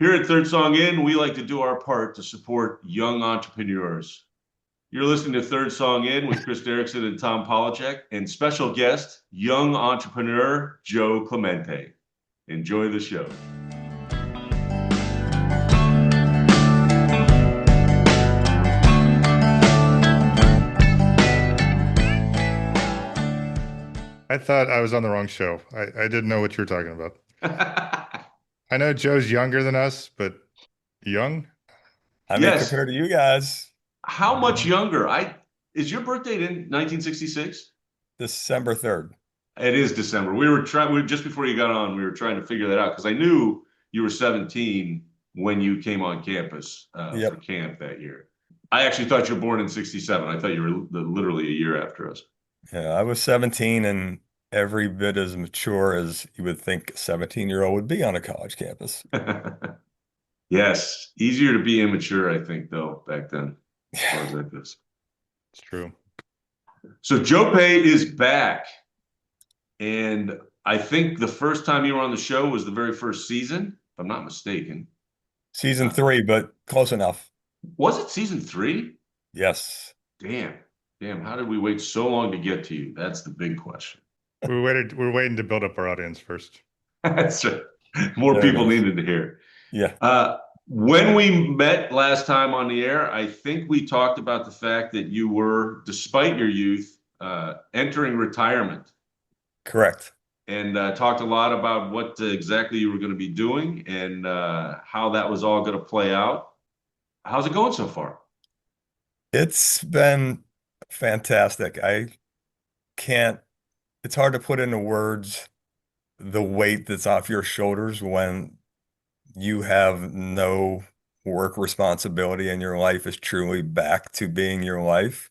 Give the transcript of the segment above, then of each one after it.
Here at Third Song In, we like to do our part to support young entrepreneurs. You're listening to Third Song In with Chris Derrickson and Tom Polachek, and special guest, young entrepreneur Joe Clemente. Enjoy the show. I thought I was on the wrong show. I didn't know what you were talking about. I know Joe's younger than us, but young? I mean, Yes. compared to you guys, How much Mhm. younger? I is your birthday in 1966? December 3rd. It is December. We just before you got on, we were trying to figure that out because I knew you were 17 when you came on campus for Yep. camp that year. I actually thought you were born in 67. I thought you were literally a year after us. Yeah, I was 17 and every bit as mature as you would think a 17-year-old would be on a college campus. Yes, easier to be immature, I think, though, back then, as far as that goes. It's true. So Jope is back, and I think the first time you were on the show was the very first season, if I'm not mistaken. Season Uh, 3, but close enough. was it season three? Yes. Damn, damn, how did we wait so long to get to you? That's the big question. We're waiting to build up our audience first. That's right. More There it people is. needed to hear. Yeah, When we met last time on the air, I think we talked about the fact that you were, despite your youth, entering retirement correct. and talked a lot about what exactly you were going to be doing and how that was all going to play out. How's it going so far? It's been fantastic. I can't, it's hard to put into words the weight that's off your shoulders when you have no work responsibility and your life is truly back to being your life.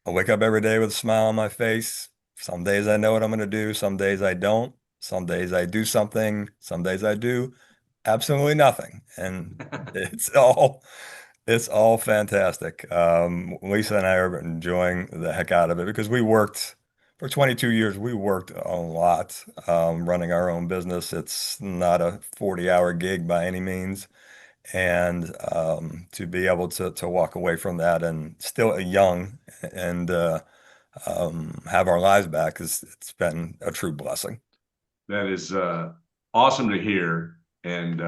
I wake up every day with a smile on my face. Some days I know what I'm going to do. Some days I don't. Some days I do something. Some days I do absolutely nothing. And it's all it's all fantastic. Lisa and I are enjoying the heck out of it because we worked for 22 years. We worked a lot, running our own business. It's not a 40-hour gig by any means. And to be able to walk away from that and still young and have our lives back is it's been a true blessing. That is awesome to hear. And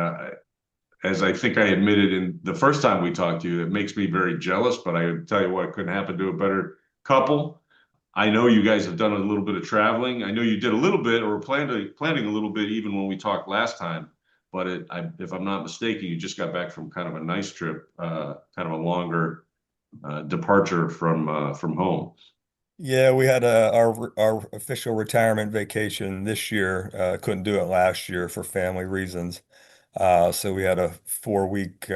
as I think I admitted in the first time we talked to you, it makes me very jealous, but I tell you what, couldn't happen to a better couple. I know you guys have done a little bit of traveling. I know you did a little bit or planning a little bit even when we talked last time. But if I'm not mistaken, you just got back from kind of a nice trip, kind of a longer departure from home. Yeah, we had our official retirement vacation this year. Couldn't do it last year for family reasons. So we had a 4-week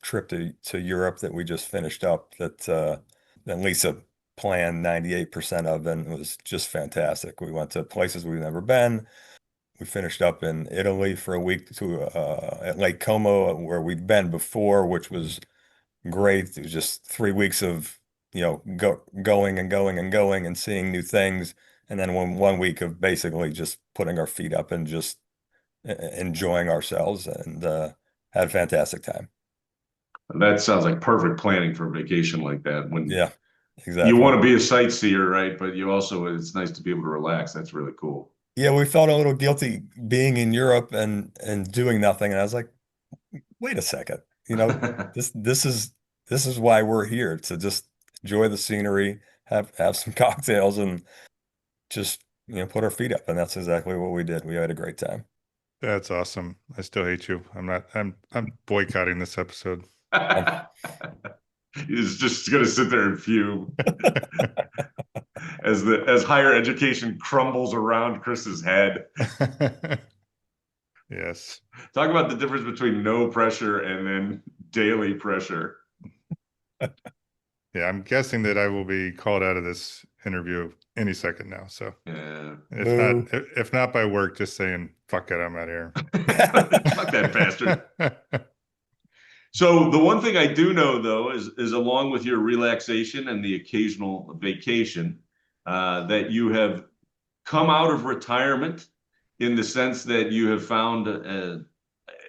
trip to Europe that we just finished up that Lisa planned 98% of, and it was just fantastic. We went to places we've never been. We finished up in Italy for a week to at Lake Como, where we'd been before, which was great. It was just 3 weeks of, going and going and going and seeing new things. And then one week of basically just putting our feet up and just enjoying ourselves and had a fantastic time. That sounds like perfect planning for a vacation like that. When Yeah, you exactly. want to be a sightseer, right? But you also, it's nice to be able to relax. That's really cool. Yeah, we felt a little guilty being in Europe and doing nothing. And I was like, wait a second, this this is this is why we're here to just enjoy the scenery, have some cocktails and just put our feet up, and that's exactly what we did. We had a great time. That's awesome. I still hate you. I'm boycotting this episode. Um, He's just going to sit there and fume as higher education crumbles around Chris's head. Yes. Talk about the difference between no pressure and then daily pressure. Yeah, I'm guessing that I will be called out of this interview any second now. So Yeah. Boo. if not by work, just saying, fuck it, I'm out of here. Fuck that bastard. So the one thing I do know though is along with your relaxation and the occasional vacation, that you have come out of retirement in the sense that you have found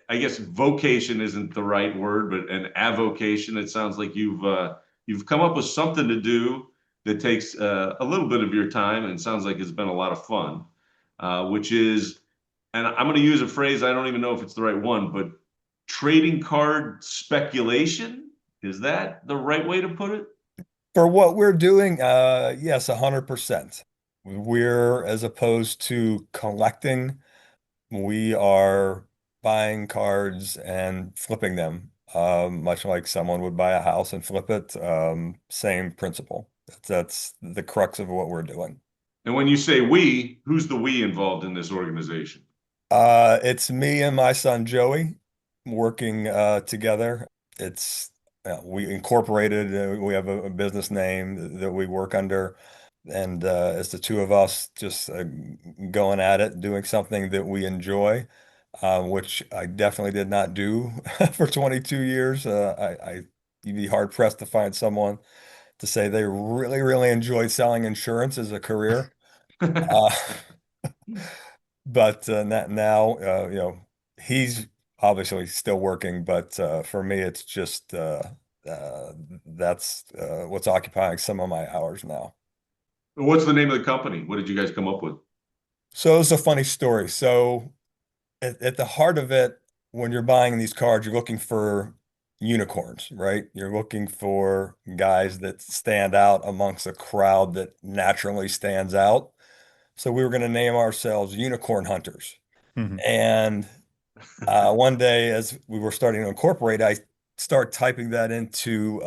I guess vocation isn't the right word, but an avocation. It sounds like you've come up with something to do that takes a little bit of your time, and sounds like it's been a lot of fun, which is, and I'm going to use a phrase I don't even know if it's the right one, but trading card speculation. Is that the right way to put it? For what we're doing, yes, 100%. We're, as opposed to collecting, we are buying cards and flipping them, much like someone would buy a house and flip it. Same principle. That's the crux of what we're doing. And when you say we, who's the we involved in this organization? It's me and my son Joey working together. It's we incorporated. We have a business name that we work under, and it's the two of us just going at it, doing something that we enjoy, which I definitely did not do for 22 years. You'd be hard pressed to find someone to say they really, really enjoyed selling insurance as a career. Uh, but now, he's obviously still working, but for me, it's just uh, that's what's occupying some of my hours now. What's the name of the company? What did you guys come up with? So it's a funny story. So at the heart of it, when you're buying these cards, you're looking for unicorns, right? You're looking for guys that stand out amongst a crowd that naturally stands out. So we were going to name ourselves Unicorn Hunters. Mhm. And one day, as we were starting to incorporate, I start typing that into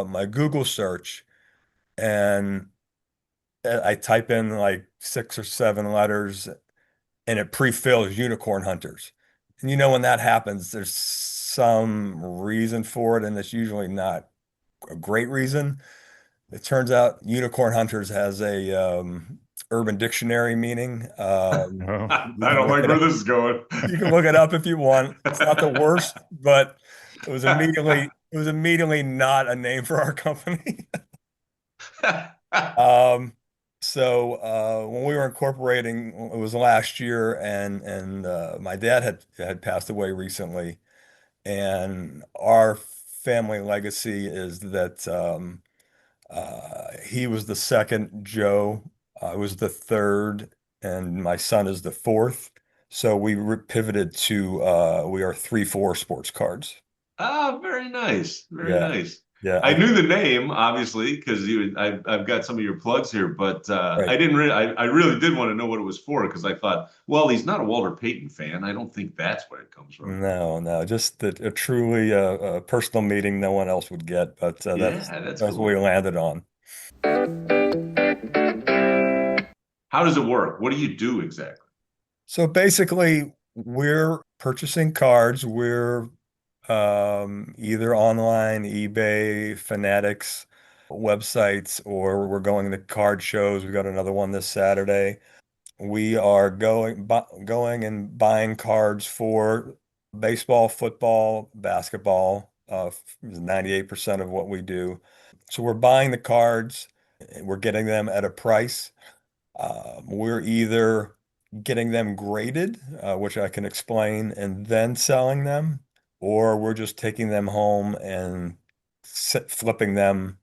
my Google search, and I type in like 6 or 7 letters, and it pre-fills Unicorn Hunters. And when that happens, there's some reason for it, and it's usually not a great reason. It turns out Unicorn Hunters has a Urban Dictionary meaning. Oh, You I can don't look like it where up. this is going. You can look it up if you want. It's not the worst, but it was immediately not a name for our company. Um, so when we were incorporating, it was last year, and my dad had passed away recently, and our family legacy is that he was the second Joe, I was the third, and my son is the fourth. So we pivoted to we are 3-4 sports cards. Ah, very nice. Very Yeah, nice. yeah, I knew the name, obviously, because I've got some of your plugs here, but right. I didn't really, I really did want to know what it was for because I thought, well, he's not a Walter Payton fan. I don't think that's where it comes from. No, no, just that a truly a personal meeting no one else would get, but Yeah, that's that's what we cool. landed on. How does it work? What do you do exactly? So basically, we're purchasing cards. We're either online, eBay, Fanatics websites, or we're going to card shows. We got another one this Saturday. We are going and buying cards for baseball, football, basketball. 98% of what we do. So we're buying the cards, and we're getting them at a price. We're either getting them graded, which I can explain, and then selling them, or we're just taking them home and flipping them,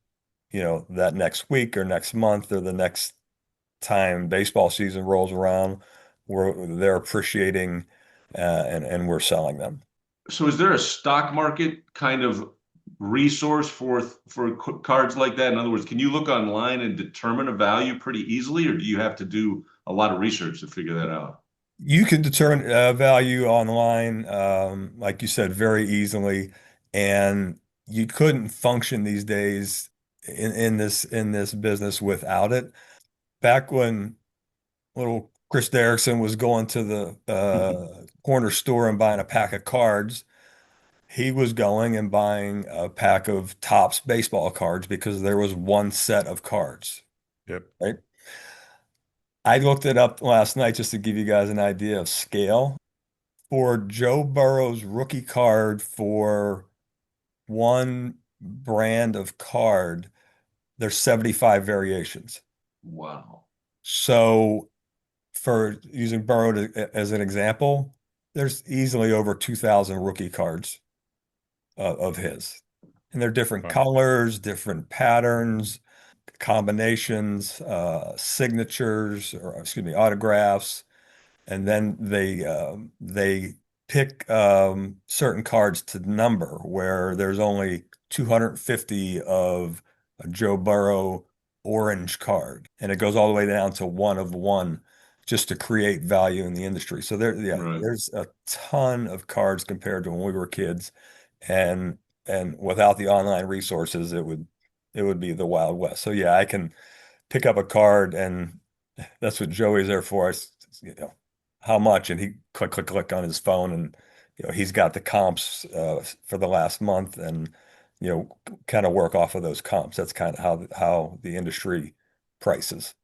that next week or next month or the next time baseball season rolls around, they're appreciating, and we're selling them. So is there a stock market kind of resource for cards like that? In other words, can you look online and determine a value pretty easily, or do you have to do a lot of research to figure that out? You can determine value online, like you said, very easily, and you couldn't function these days in this business without it. Back when little Chris Derrickson was going to the corner store and buying a pack of cards, he was going and buying a pack of Topps baseball cards because there was one set of cards, yep. right? I looked it up last night just to give you guys an idea of scale. For Joe Burrow's rookie card for one brand of card, there's 75 variations. Wow. So for using Burrow as an example, there's easily over 2,000 rookie cards of his. And they're different Wow. colors, different patterns, combinations, signatures, or excuse me, autographs. And then they pick certain cards to number where there's only 250 of a Joe Burrow orange card, and it goes all the way down to one of one just to create value in the industry. So yeah, Right. there's a ton of cards compared to when we were kids, and without the online resources, it would be the Wild West. So yeah, I can pick up a card, and that's what Joey's there for. You know, how much? And he click, click, click on his phone, and he's got the comps for the last month, and kind of work off of those comps. That's kind of how the industry prices.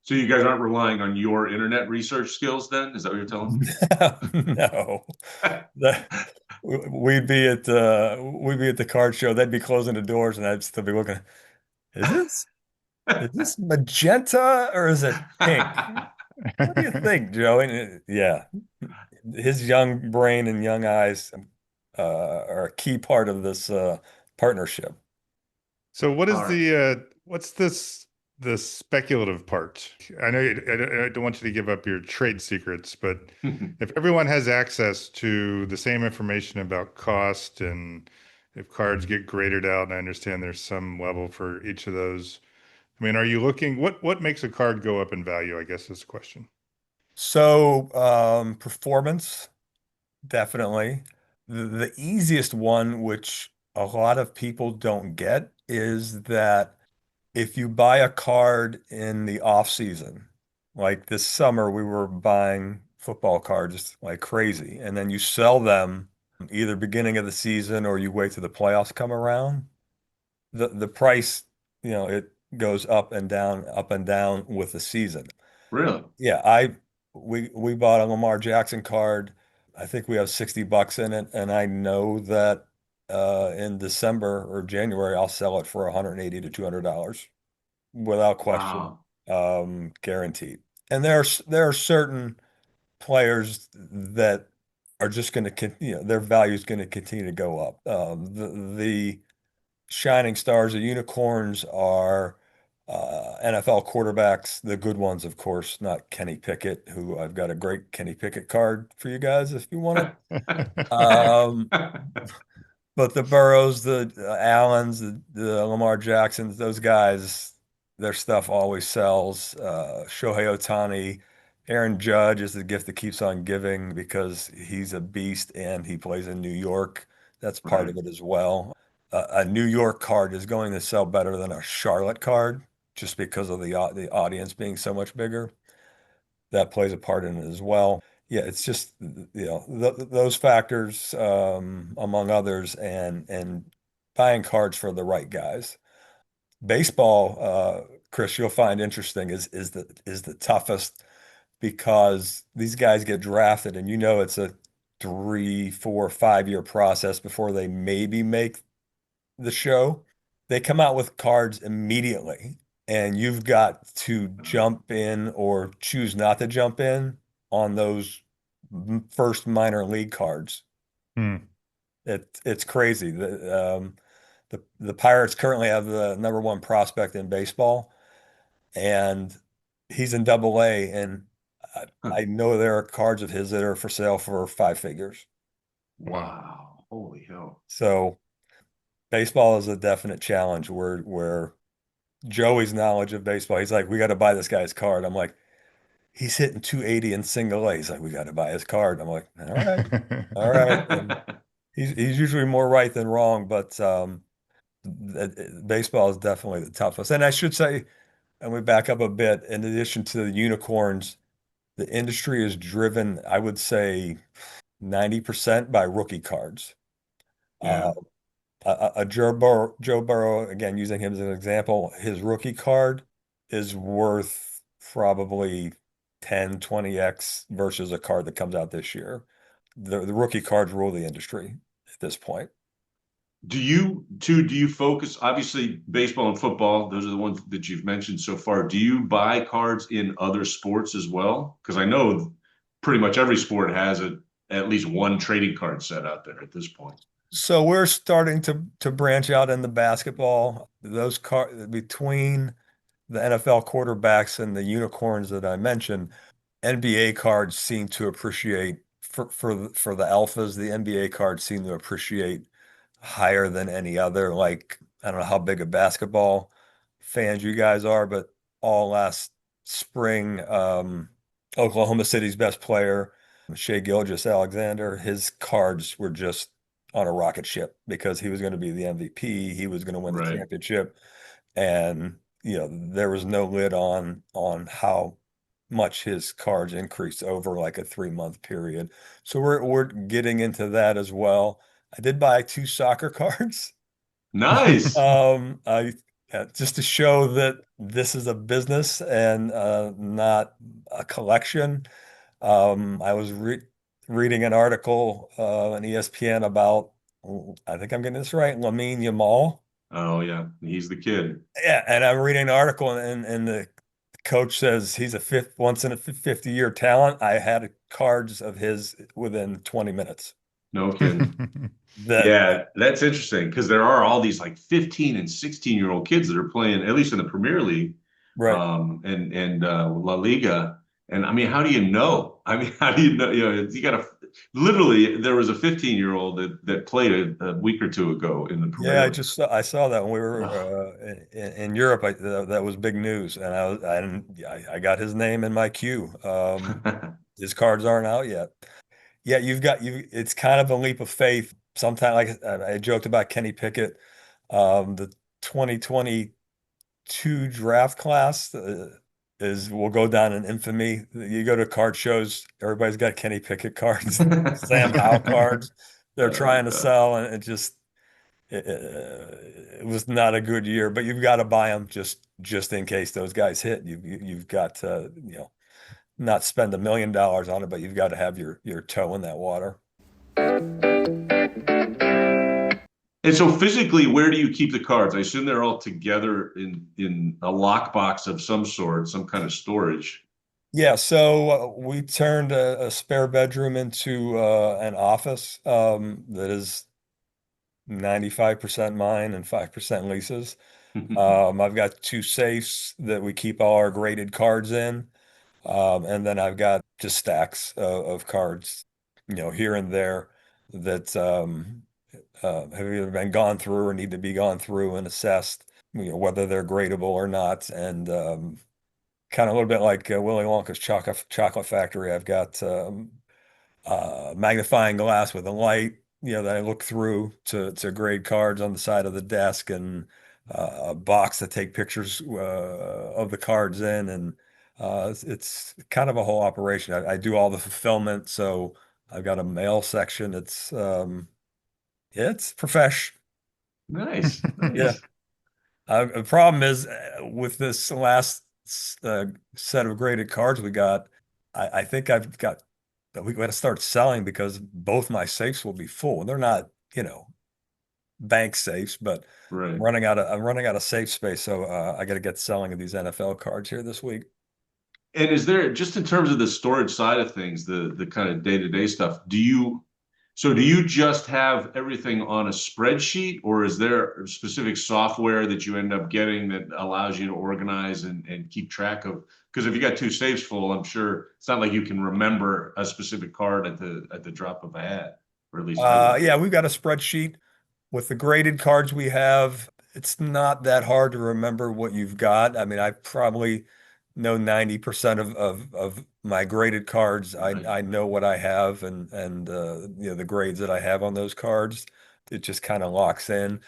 So you guys aren't relying on your internet research skills then? Is that what you're telling No, us? The- we'd be at the card show. They'd be closing the doors, and I'd still be looking. Is this is this magenta or is it pink? What do you think, Joe? And yeah, his young brain and young eyes are a key part of this partnership. So what All is right. what's the speculative part? I know I don't want you to give up your trade secrets, but if everyone has access to the same information about cost and if cards get graded out, and I understand there's some level for each of those. I mean, are you looking what makes a card go up in value, I guess is the question. So, performance, definitely. The easiest one, which a lot of people don't get, is that if you buy a card in the off season, like this summer, we were buying football cards like crazy, and then you sell them either beginning of the season or you wait till the playoffs come around, the price, it goes up and down with the season. Really? Yeah, we bought a Lamar Jackson card. I think we have $60 in it, and I know that in December or January I'll sell it for 180 to $200 without question, Wow. guaranteed. And there are certain players that are just going to, their value is going to continue to go up. The shining stars, the unicorns are NFL quarterbacks, the good ones, of course, not Kenny Pickett, who I've got a great Kenny Pickett card for you guys if you want it. But the Burrows, the Allens, the Lamar Jacksons, those guys, their stuff always sells. Shohei Ohtani, Aaron Judge is the gift that keeps on giving because he's a beast and he plays in New York. That's part Right. of it as well. A New York card is going to sell better than a Charlotte card just because of the audience being so much bigger. That plays a part in it as well. Yeah, it's just those factors, among others, and buying cards for the right guys. Baseball, Chris, you'll find interesting is the toughest because these guys get drafted, and it's a 3, 4, 5 year process before they maybe make the show. They come out with cards immediately, and you've got to jump in or choose not to jump in on those first minor league cards. Hmm. It's crazy. The Pirates currently have the number one prospect in baseball, and he's in Double A, and I, Huh. I know there are cards of his that are for sale for five figures. Wow. Wow. Holy hell. So baseball is a definite challenge where Joey's knowledge of baseball, he's like, we got to buy this guy's card. I'm like, he's hitting 280 in single A. He's like, we got to buy his card. I'm like, all right, all right. And he's usually more right than wrong, but baseball is definitely the toughest. And I should say, and we back up a bit, in addition to the unicorns, the industry is driven, I would say, 90% by rookie cards. Uh, Yeah. a Joe Burrow, again, using him as an example, his rookie card is worth probably 10, 20x versus a card that comes out this year. The rookie cards rule the industry at this point. Do you focus, obviously baseball and football, those are the ones that you've mentioned so far. Do you buy cards in other sports as well? Because I know pretty much every sport has at least one trading card set out there at this point. So we're starting to branch out in the basketball. Those between the NFL quarterbacks and the unicorns that I mentioned, NBA cards seem to appreciate for the alphas, the NBA cards seem to appreciate higher than any other. Like, I don't know how big of basketball fans you guys are, but all last spring, Oklahoma City's best player, Shea Gilgeous-Alexander, his cards were just on a rocket ship because he was going to be the MVP. He was going to win the Right. championship. And, there was no lid on how much his cards increased over like a 3-month period. So we're getting into that as well. I did buy 2 soccer cards. Nice. I just to show that this is a business and not a collection. I was reading an article on ESPN about, I think I'm getting this right, Lamine Yamal. Oh yeah, he's the kid. Yeah, and I'm reading an article, and the coach says he's a once in a 50-year talent. I had cards of his within 20 minutes. No kidding. That Yeah, that's interesting because there are all these like 15 and 16-year-old kids that are playing, at least in the Premier League, right. and La Liga. And I mean, how do you know? I mean, how do you know? You got to literally. There was a 15-year-old that played a week or two ago in the Yeah, Premier League. I saw that when we were Oh. in Europe. That was big news, and I got his name in my queue. His cards aren't out yet. Yeah, you. It's kind of a leap of faith. Sometimes, like I joked about Kenny Pickett, the 2022 draft class is will go down in infamy. You go to card shows, everybody's got Kenny Pickett cards, Sam Howell cards. They're trying to Yeah. sell, and it was not a good year. But you've got to buy them just in case those guys hit. You've got to not spend $1 million on it, but you've got to have your toe in that water. And so physically, where do you keep the cards? I assume they're all together in a lockbox of some sort, some kind of storage. Yeah, so we turned a spare bedroom into an office that is 95% mine and 5% leases. I've got 2 safes that we keep all our graded cards in. And then I've got just stacks of cards, here and there that have either been gone through or need to be gone through and assessed, whether they're gradable or not. And kind of a little bit like Willy Wonka's chocolate factory. I've got magnifying glass with a light, that I look through to grade cards on the side of the desk, and a box to take pictures of the cards in, and it's kind of a whole operation. I do all the fulfillment, so I've got a mail section. It's profesh. Nice, Yeah. nice. The problem is with this last set of graded cards we got, I think we got to start selling because both my safes will be full. They're not, bank safes, but Right. I'm running out of safe space. So I got to get selling of these NFL cards here this week. And is there, just in terms of the storage side of things, the kind of day-to-day stuff, do you just have everything on a spreadsheet, or is there specific software that you end up getting that allows you to organize and keep track of? Because if you got 2 safes full, I'm sure it's not like you can remember a specific card at the drop of a hat, or at least I wouldn't. Yeah, we've got a spreadsheet with the graded cards we have. It's not that hard to remember what you've got. I mean, I probably know 90% of my graded cards. Right. I know what I have, and the grades that I have on those cards. It just kind of locks in.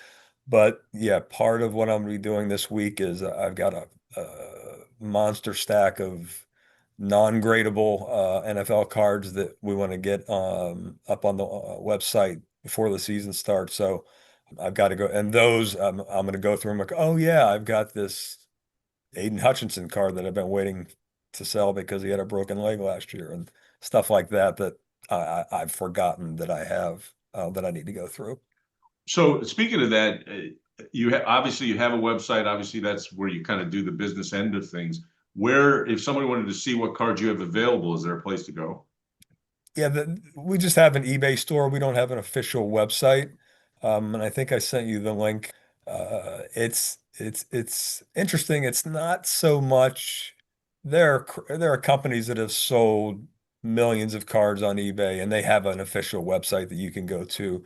But yeah, part of what I'm gonna be doing this week is I've got a monster stack of non-gradable NFL cards that we want to get up on the website before the season starts. So I've got to go, and those I'm going to go through and like, oh yeah, I've got this Aiden Hutchinson card that I've been waiting to sell because he had a broken leg last year, and stuff like that that I've forgotten that I have that I need to go through. So speaking of that, obviously you have a website. Obviously, that's where you kind of do the business end of things. Where, if somebody wanted to see what cards you have available, is there a place to go? Yeah, we just have an eBay store. We don't have an official website. And I think I sent you the link. It's interesting. It's not so much there are companies that have sold millions of cards on eBay and they have an official website that you can go to.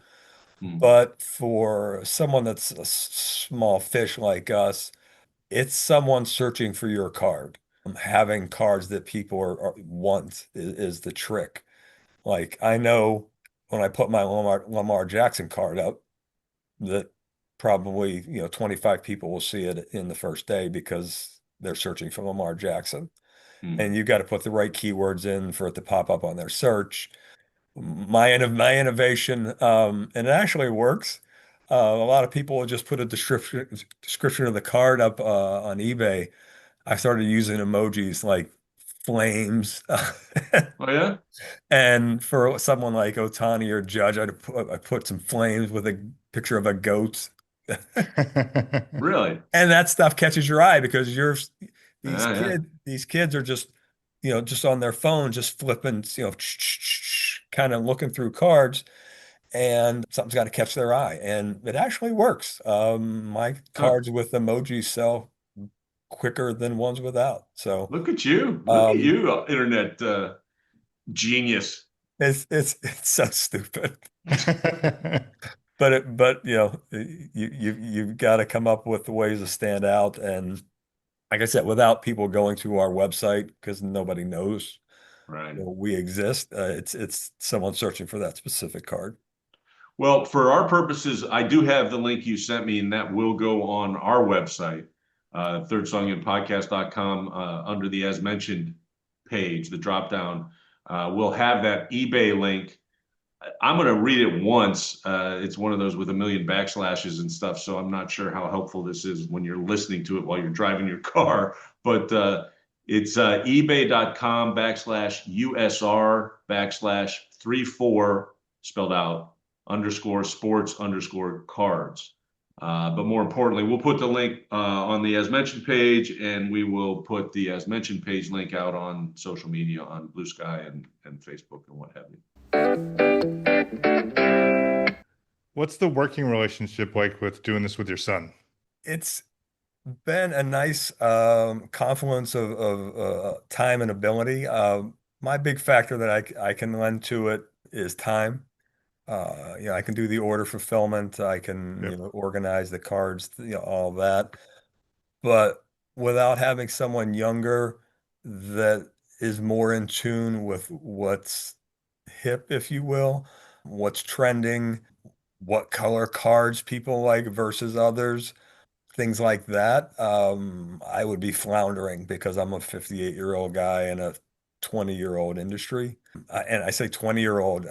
Hmm. But for someone that's a small fish like us, it's someone searching for your card. Having cards that people want is the trick. Like I know when I put my Lamar Jackson card up that probably, 25 people will see it in the first day because they're searching for Lamar Jackson. Hmm. And you got to put the right keywords in for it to pop up on their search. My innovation, and it actually works. A lot of people will just put a description of the card up on eBay. I started using emojis like flames. Oh yeah, And for someone like Otani or Judge, I put some flames with a picture of a goat. really? And that stuff catches your eye because Yeah. these kids are just, just on their phone, just flipping, kind of looking through cards, and something's got to catch their eye. And it actually works. My Huh. cards with emojis sell quicker than ones without. So Look at you! Look at um, you, internet genius. it's so stupid. But you've got to come up with ways to stand out. And like I said, without people going to our website because nobody knows Right. we exist, it's someone searching for that specific card. Well, for our purposes, I do have the link you sent me, and that will go on our website, thirdsongyoumpodcast.com, under the as mentioned page, the drop down. We'll have that eBay link. I'm going to read it once. It's one of those with a million backslashes and stuff, so I'm not sure how helpful this is when you're listening to it while you're driving your car. But it's ebay.com backslash USR backslash 34 spelled out underscore sports underscore cards. But more importantly, we'll put the link on the as mentioned page, and we will put the as mentioned page link out on social media on Blue Sky and Facebook and what have you. What's the working relationship like with doing this with your son? It's been a nice confluence of time and ability. My big factor that I can lend to it is time. I can do the order fulfillment. I can, Yep. organize the cards, all that. But without having someone younger that is more in tune with what's hip, if you will, what's trending, what color cards people like versus others, things like that, I would be floundering because I'm a 58-year-old guy in a 20-year-old industry. And I say 20-year-old,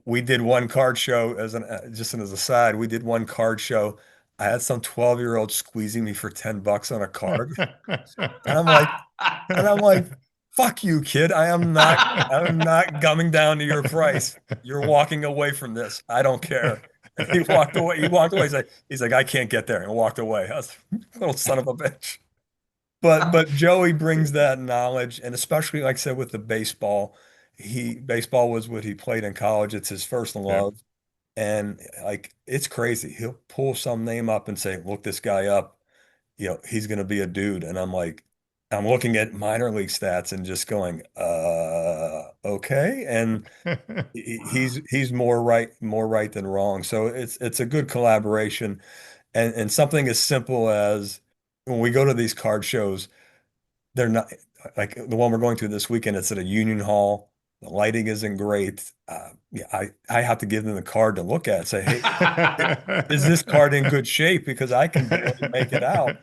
we did one card show just as an aside, we did one card show. I had some 12-year-old squeezing me for $10 on a card. And I'm like, and I'm like, fuck you, kid. I'm not gumming down to your price. You're walking away from this. I don't care. And he walked away. He walked away. He's like, I can't get there, and walked away. I was little son of a bitch. But Joey brings that knowledge, and especially like I said with the baseball, baseball was what he played in college. It's his first Yep. love. And like it's crazy. He'll pull some name up and say, look this guy up, he's going to be a dude. And I'm like, I'm looking at minor league stats and just going, okay. And Wow. he's more right than wrong. So it's a good collaboration. And something as simple as when we go to these card shows, they're not like the one we're going to this weekend. It's at a union hall. The lighting isn't great. Yeah, I have to give them the card to look at and say, hey, is this card in good shape? Because I can barely make it out.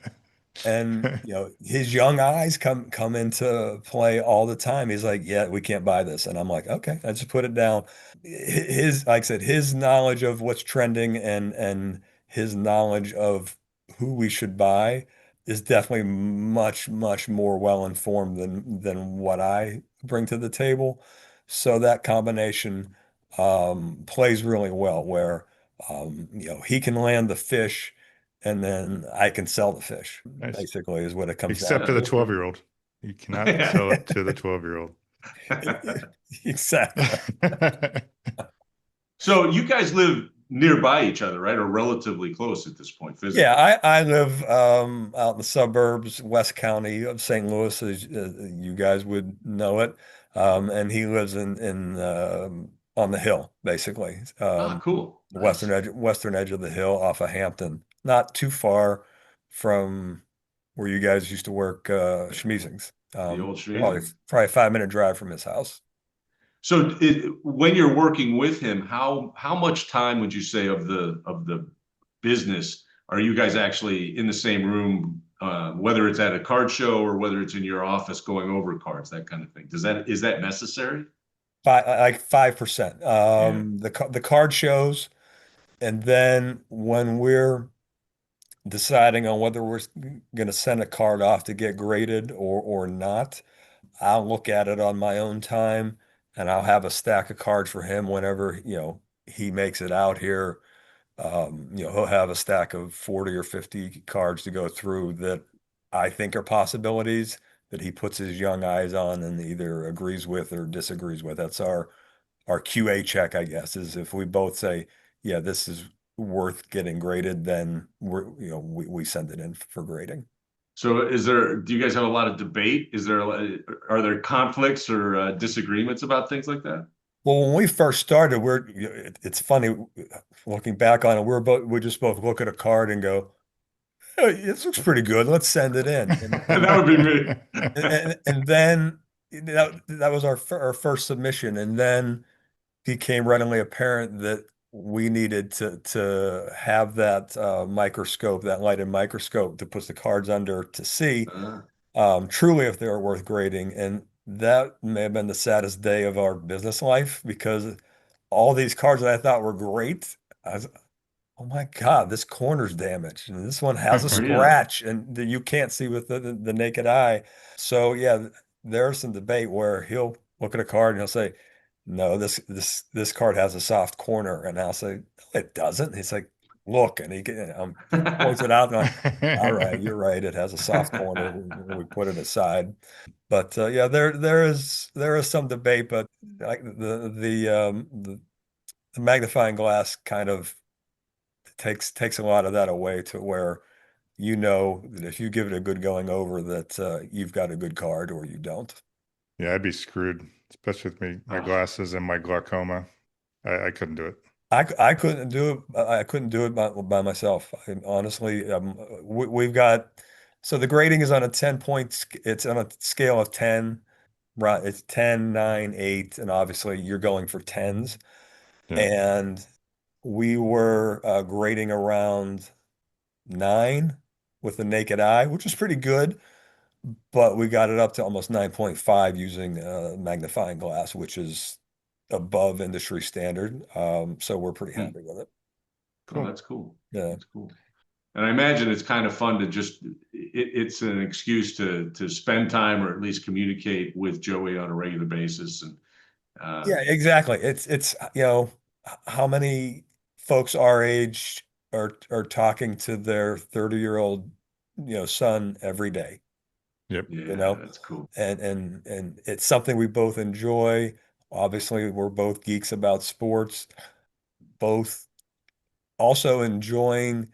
And his young eyes come into play all the time. He's like, yeah, we can't buy this. And I'm like, okay, I just put it down. His, like I said, his knowledge of what's trending and his knowledge of who we should buy is definitely much, much more well informed than what I bring to the table. So that combination plays really well where he can land the fish and then I can sell the fish, Nice. basically, is what it comes down Except for the to. 12-year-old. You cannot sell it to the 12-year-old. Exactly. So you guys live nearby each other, right? Or relatively close at this point Yeah, physically. I live out in the suburbs, West County of St. Louis, as you guys would know it. And he lives in on the hill, basically, Ah, cool. the Nice. western edge of the hill off of Hampton, not too far from where you guys used to work, Schmeezings. The old Probably Schmeezing. probably a 5 minute drive from his house. So when you're working with him, how much time would you say of the business are you guys actually in the same room, whether it's at a card show or whether it's in your office going over cards, that kind of thing? Is that necessary? Like 5%. Yeah. The card shows, and then when we're deciding on whether we're going to send a card off to get graded or not, I'll look at it on my own time, and I'll have a stack of cards for him whenever, he makes it out here. He'll have a stack of 40 or 50 cards to go through that I think are possibilities that he puts his young eyes on and either agrees with or disagrees with. That's our QA check, I guess, is if we both say, yeah, this is worth getting graded, then we send it in for grading. So do you guys have a lot of debate? Are there conflicts or disagreements about things like that? Well, when we first started, it's funny looking back on it, we just both look at a card and go, "Hey, this looks pretty good. Let's send it in." That would be me. And then that was our first submission. And then became readily apparent that we needed to have that microscope, that lighted microscope to put the cards under to see Uh, truly if they were worth grading. And that may have been the saddest day of our business life because all these cards that I thought were great, I was, oh my God, this corner's damaged, and this one has a really? scratch, and you can't see with the naked eye. So yeah, there's some debate where he'll look at a card and he'll say, "No, this card has a soft corner," and I'll say, "No, it doesn't." He's like, "Look," and he points it out, and I'm like, "All right, you're right. It has a soft corner." We put it aside, but yeah, there is some debate, but like the magnifying glass kind of takes a lot of that away to where you know that if you give it a good going over that you've got a good card or you don't. Yeah, I'd be screwed, especially with my Oh, glasses and my glaucoma. I couldn't do it. I couldn't do it. I couldn't do it by myself. Honestly, we've got so the grading is on a 10 point. It's on a scale of 10. Right, it's 10, 9, 8, and obviously you're going for tens. Yeah. And we were grading around 9 with the naked eye, which is pretty good. But we got it up to almost 9.5 using magnifying glass, which is above industry standard. So we're pretty hmm. happy with it. Oh, Cool. that's cool. Yeah. That's cool. And I imagine it's kind of fun to it's an excuse to spend time or at least communicate with Joey on a regular basis. And Yeah, exactly. It's how many folks our age are talking to their 30-year-old, son every day, Yep. you yeah, know? that's cool. And it's something we both enjoy. Obviously, we're both geeks about sports, both also enjoying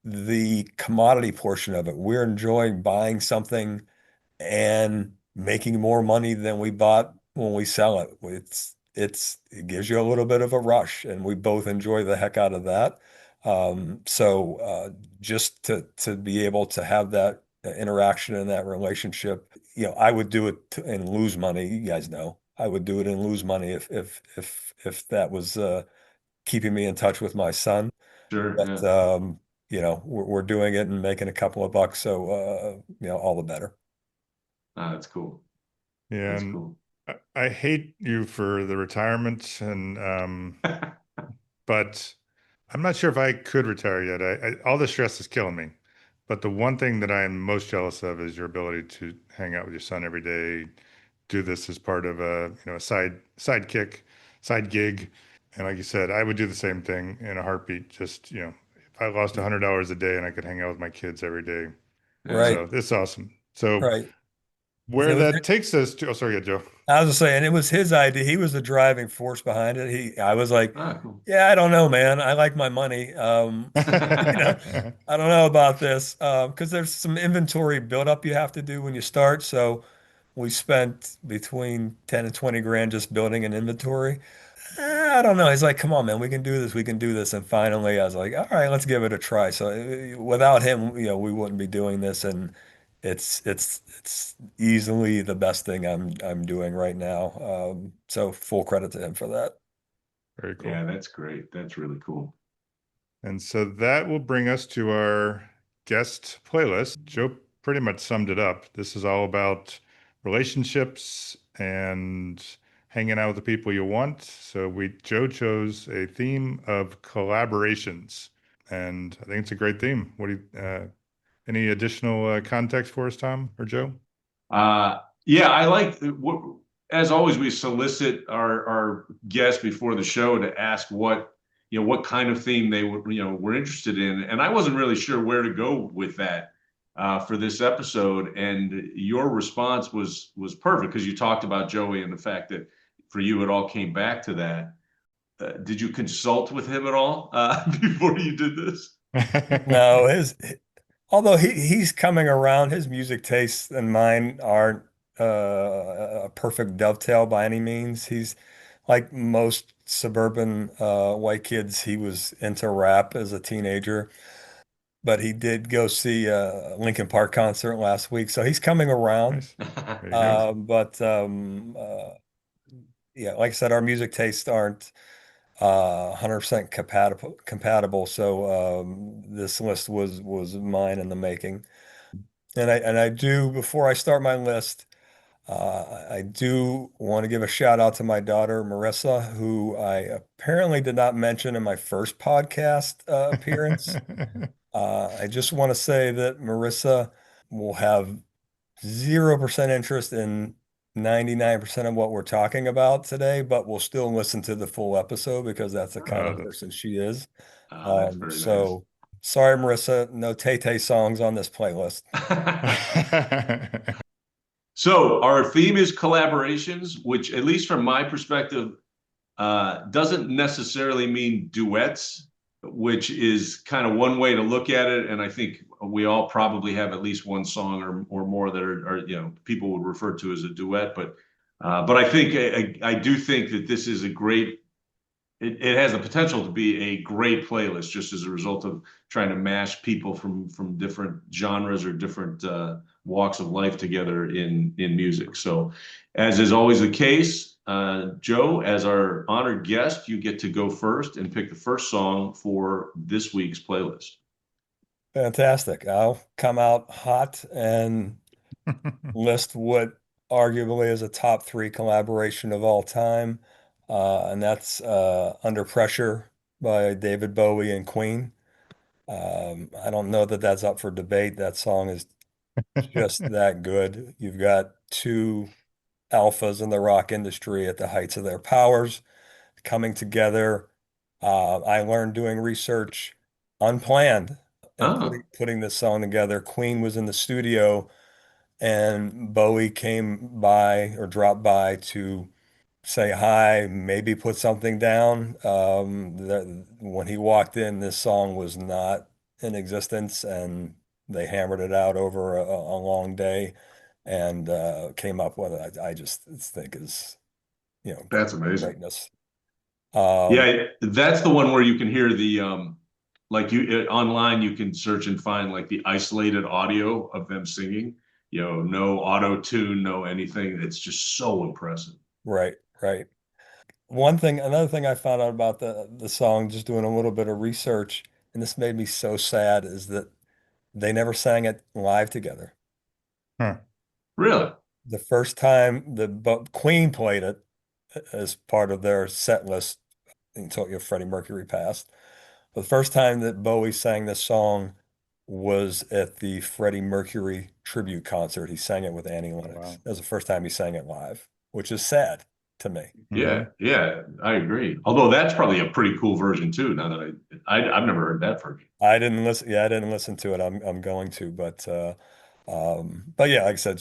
the commodity portion of it. We're enjoying buying something and making more money than we bought when we sell it. It gives you a little bit of a rush, and we both enjoy the heck out of that. So just to be able to have that interaction and that relationship, I would do it and lose money. You guys know I would do it and lose money if that was keeping me in touch with my son. Sure. But Yeah. we're doing it and making a couple of bucks, so all the better. Ah, that's cool. Yeah, That's and cool. I hate you for the retirement, and but I'm not sure if I could retire yet. All the stress is killing me. But the one thing that I am most jealous of is your ability to hang out with your son every day, do this as part of a side gig. And like you said, I would do the same thing in a heartbeat. Just, if I lost $100 a day and I could hang out with my kids every day. Yeah. Right, So it's awesome. So right. Where It was, that takes us to, oh, sorry, yeah, Joe. I was just saying, it was his idea. He was the driving force behind it. I was like, Ah, cool. yeah, I don't know, man. I like my money. You know, I don't know about this. Because there's some inventory buildup you have to do when you start. So we spent between 10 and 20 grand just building an inventory. I don't know. He's like, come on, man, we can do this. We can do this. And finally, I was like, all right, let's give it a try. So without him, we wouldn't be doing this. And it's easily the best thing I'm doing right now. So full credit to him for that. Very cool. Yeah, that's great. That's really cool. And so that will bring us to our guest playlist. Joe pretty much summed it up. This is all about relationships and hanging out with the people you want. So Joe chose a theme of collaborations, and I think it's a great theme. What do you, any additional context for us, Tom or Joe? Yeah, I like what, as always, we solicit our guests before the show to ask what kind of theme they would, were interested in. And I wasn't really sure where to go with that for this episode. And your response was perfect because you talked about Joey and the fact that for you, it all came back to that. Did you consult with him at all before you did this? No, although he's coming around, his music tastes and mine aren't a perfect dovetail by any means. He's like most suburban white kids. He was into rap as a teenager, but he did go see a Linkin Park concert last week, so he's coming around. Nice. There you go. But yeah, like I said, our music tastes aren't 100% compatible. So this list was mine in the making. And I do, before I start my list, I do want to give a shout out to my daughter Marissa, who I apparently did not mention in my first podcast appearance. I just want to say that Marissa will have 0% interest in 99% of what we're talking about today, but we'll still listen to the full episode because that's the kind of That's person she is. That's very nice. So sorry, Marissa, no Tay-Tay songs on this playlist. So our theme is collaborations, which, at least from my perspective, doesn't necessarily mean duets, which is kind of one way to look at it. And I think we all probably have at least one song or more that are people would refer to as a duet. But I think I do think that this is a great. It has the potential to be a great playlist just as a result of trying to mash people from different genres or different walks of life together in music. So, as is always the case, Joe, as our honored guest, you get to go first and pick the first song for this week's playlist. Fantastic. I'll come out hot and list what arguably is a top three collaboration of all time. And that's Under Pressure by David Bowie and Queen. I don't know that that's up for debate. That song is just that good. You've got two alphas in the rock industry at the heights of their powers coming together. I learned doing research unplanned and Ah, putting this song together. Queen was in the studio and Bowie came by or dropped by to say hi, maybe put something down. When he walked in, this song was not in existence, and they hammered it out over a long day and came up with it. I just think is, that's amazing. greatness. Um, Yeah, that's the one where you can hear the like you online you can search and find like the isolated audio of them singing. No auto tune, no anything. It's just so impressive. right, right. Another thing I found out about the song, just doing a little bit of research, and this made me so sad, is that they never sang it live together. Huh. Really? The first time Queen played it as part of their set list until Freddie Mercury passed. But the first time that Bowie sang this song was at the Freddie Mercury tribute concert. He sang it with Annie Oh, Lennox. wow. That was the first time he sang it live, which is sad to me. Yeah, Hmm. yeah, I agree. Although that's probably a pretty cool version too. Now that I've never heard that version. I didn't listen. Yeah, I didn't listen to it. I'm going to, but yeah, like I said,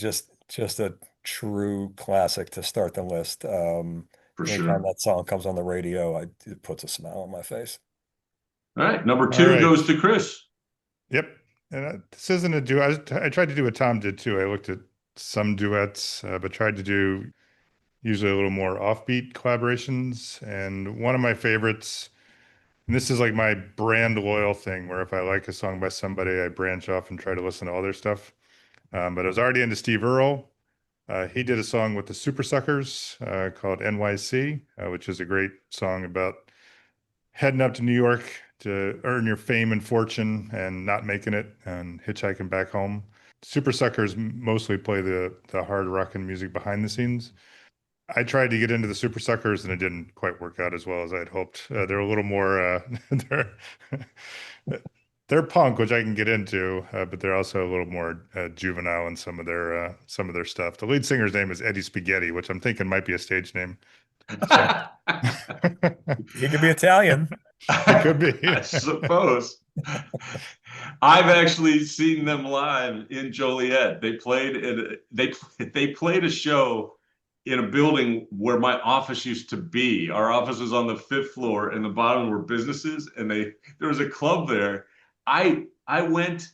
just a true classic to start the list. For Anytime sure. that song comes on the radio, it puts a smile on my face. All right, number All two right. goes to Chris. Yep. And this isn't a duet. I tried to do what Tom did too. I looked at some duets, but tried to do usually a little more offbeat collaborations. And one of my favorites, and this is like my brand loyal thing, where if I like a song by somebody, I branch off and try to listen to all their stuff. But I was already into Steve Earle. He did a song with the Super Suckers called NYC, which is a great song about heading up to New York to earn your fame and fortune and not making it and hitchhiking back home. Super Suckers mostly play the hard rock and music behind the scenes. I tried to get into the Super Suckers and it didn't quite work out as well as I'd hoped. They're a little more they're they're punk, which I can get into, but they're also a little more juvenile in some of their stuff. The lead singer's name is Eddie Spaghetti, which I'm thinking might be a stage name. So He could be Italian. it could be. I suppose. I've actually seen them live in Joliet. They played a show in a building where my office used to be. Our office was on the fifth floor, and the bottom were businesses, and there was a club there. I went.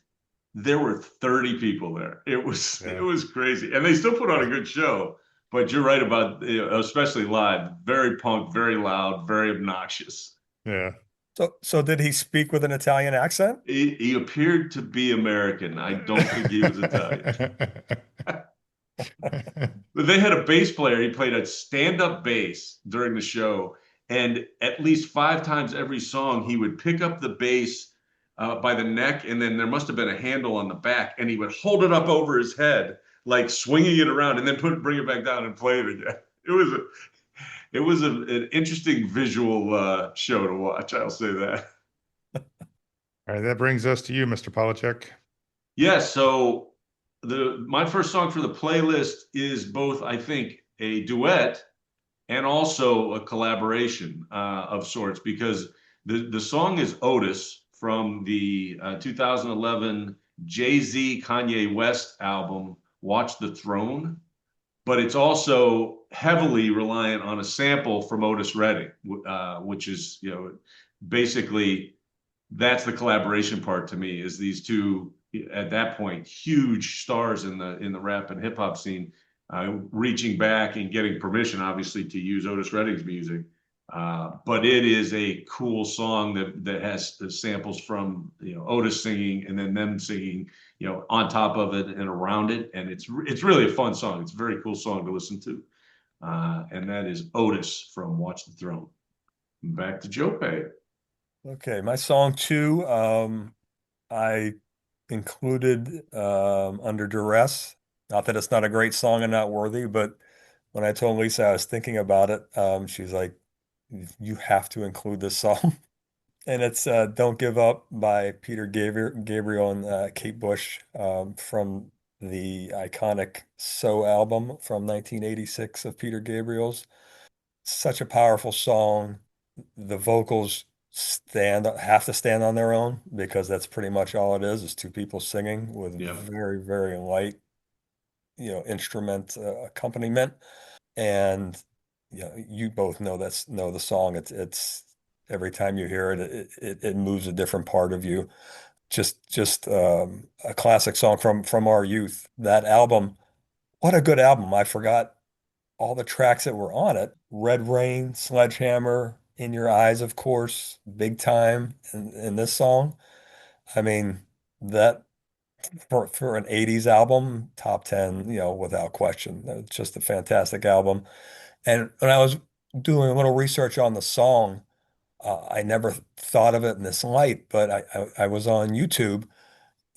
There were 30 people there. It Yeah, was crazy, and they still put on a good show. But you're right about, especially live, very punk, very loud, very obnoxious. yeah. So did he speak with an Italian accent? He appeared to be American. I don't think he was Italian. But they had a bass player. He played a stand-up bass during the show, and at least five times every song, he would pick up the bass by the neck, and then there must have been a handle on the back, and he would hold it up over his head, like swinging it around, and then bring it back down and play it again. An interesting visual show to watch. I'll say that. All right, that brings us to you, Mr. Polachek. Yes, so the my first song for the playlist is both, I think, a duet and also a collaboration of sorts, because the song is Otis from the 2011 Jay-Z Kanye West album Watch the Throne, but it's also heavily reliant on a sample from Otis Redding, which is, basically that's the collaboration part to me, is these two at that point huge stars in the rap and hip hop scene, reaching back and getting permission, obviously, to use Otis Redding's music. But it is a cool song that has the samples from, Otis singing and then them singing, on top of it and around it, and it's really a fun song. It's a very cool song to listen to, and that is Otis from Watch the Throne. Back to Jope. Okay, my song two, I included Under Duress. Not that it's not a great song and not worthy, but when I told Lisa I was thinking about it, she's like, you have to include this song. And it's Don't Give Up by Peter Gabriel and Kate Bush, from the iconic So album from 1986 of Peter Gabriel's. Such a powerful song. The vocals have to stand on their own because that's pretty much all it is two people singing with Yeah. very, very light, instrument accompaniment. And you both know the song. It's every time you hear it, it moves a different part of you. Just a classic song from our youth. That album, what a good album. I forgot all the tracks that were on it. Red Rain, Sledgehammer, In Your Eyes, of course, Big Time in this song. I mean, that for an 80s album, top 10, without question. It's just a fantastic album. And when I was doing a little research on the song, I never thought of it in this light, but I was on YouTube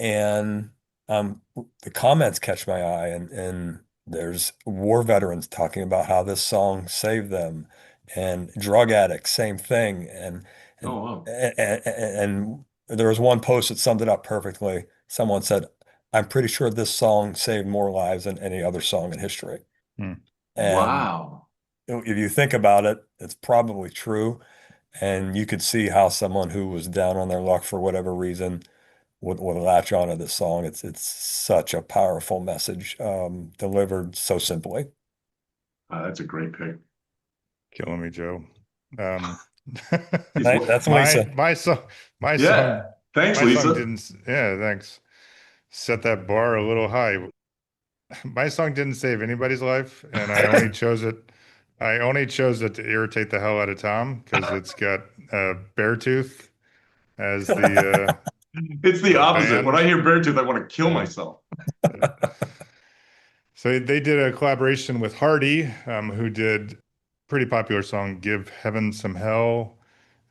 and the comments catch my eye, and there's war veterans talking about how this song saved them, and drug addicts, same thing, Oh, and wow. and there was one post that summed it up perfectly. Someone said, "I'm pretty sure this song saved more lives than any other song in history." Hmm. And Wow. if you think about it, it's probably true. And you could see how someone who was down on their luck for whatever reason would latch onto this song. It's such a powerful message, delivered so simply. That's a great pick. Killing me, Joe. Um, He's That's my Lisa. my song my yeah. song Thanks, my song Lisa. didn't. Yeah, thanks. Set that bar a little high. My song didn't save anybody's life, and I only chose it. I only chose it to irritate the hell out of Tom because it's got Beartooth as It's the the opposite. When I band. hear Beartooth, I want to kill Yeah. myself. So they did a collaboration with Hardy, who did pretty popular song "Give Heaven Some Hell."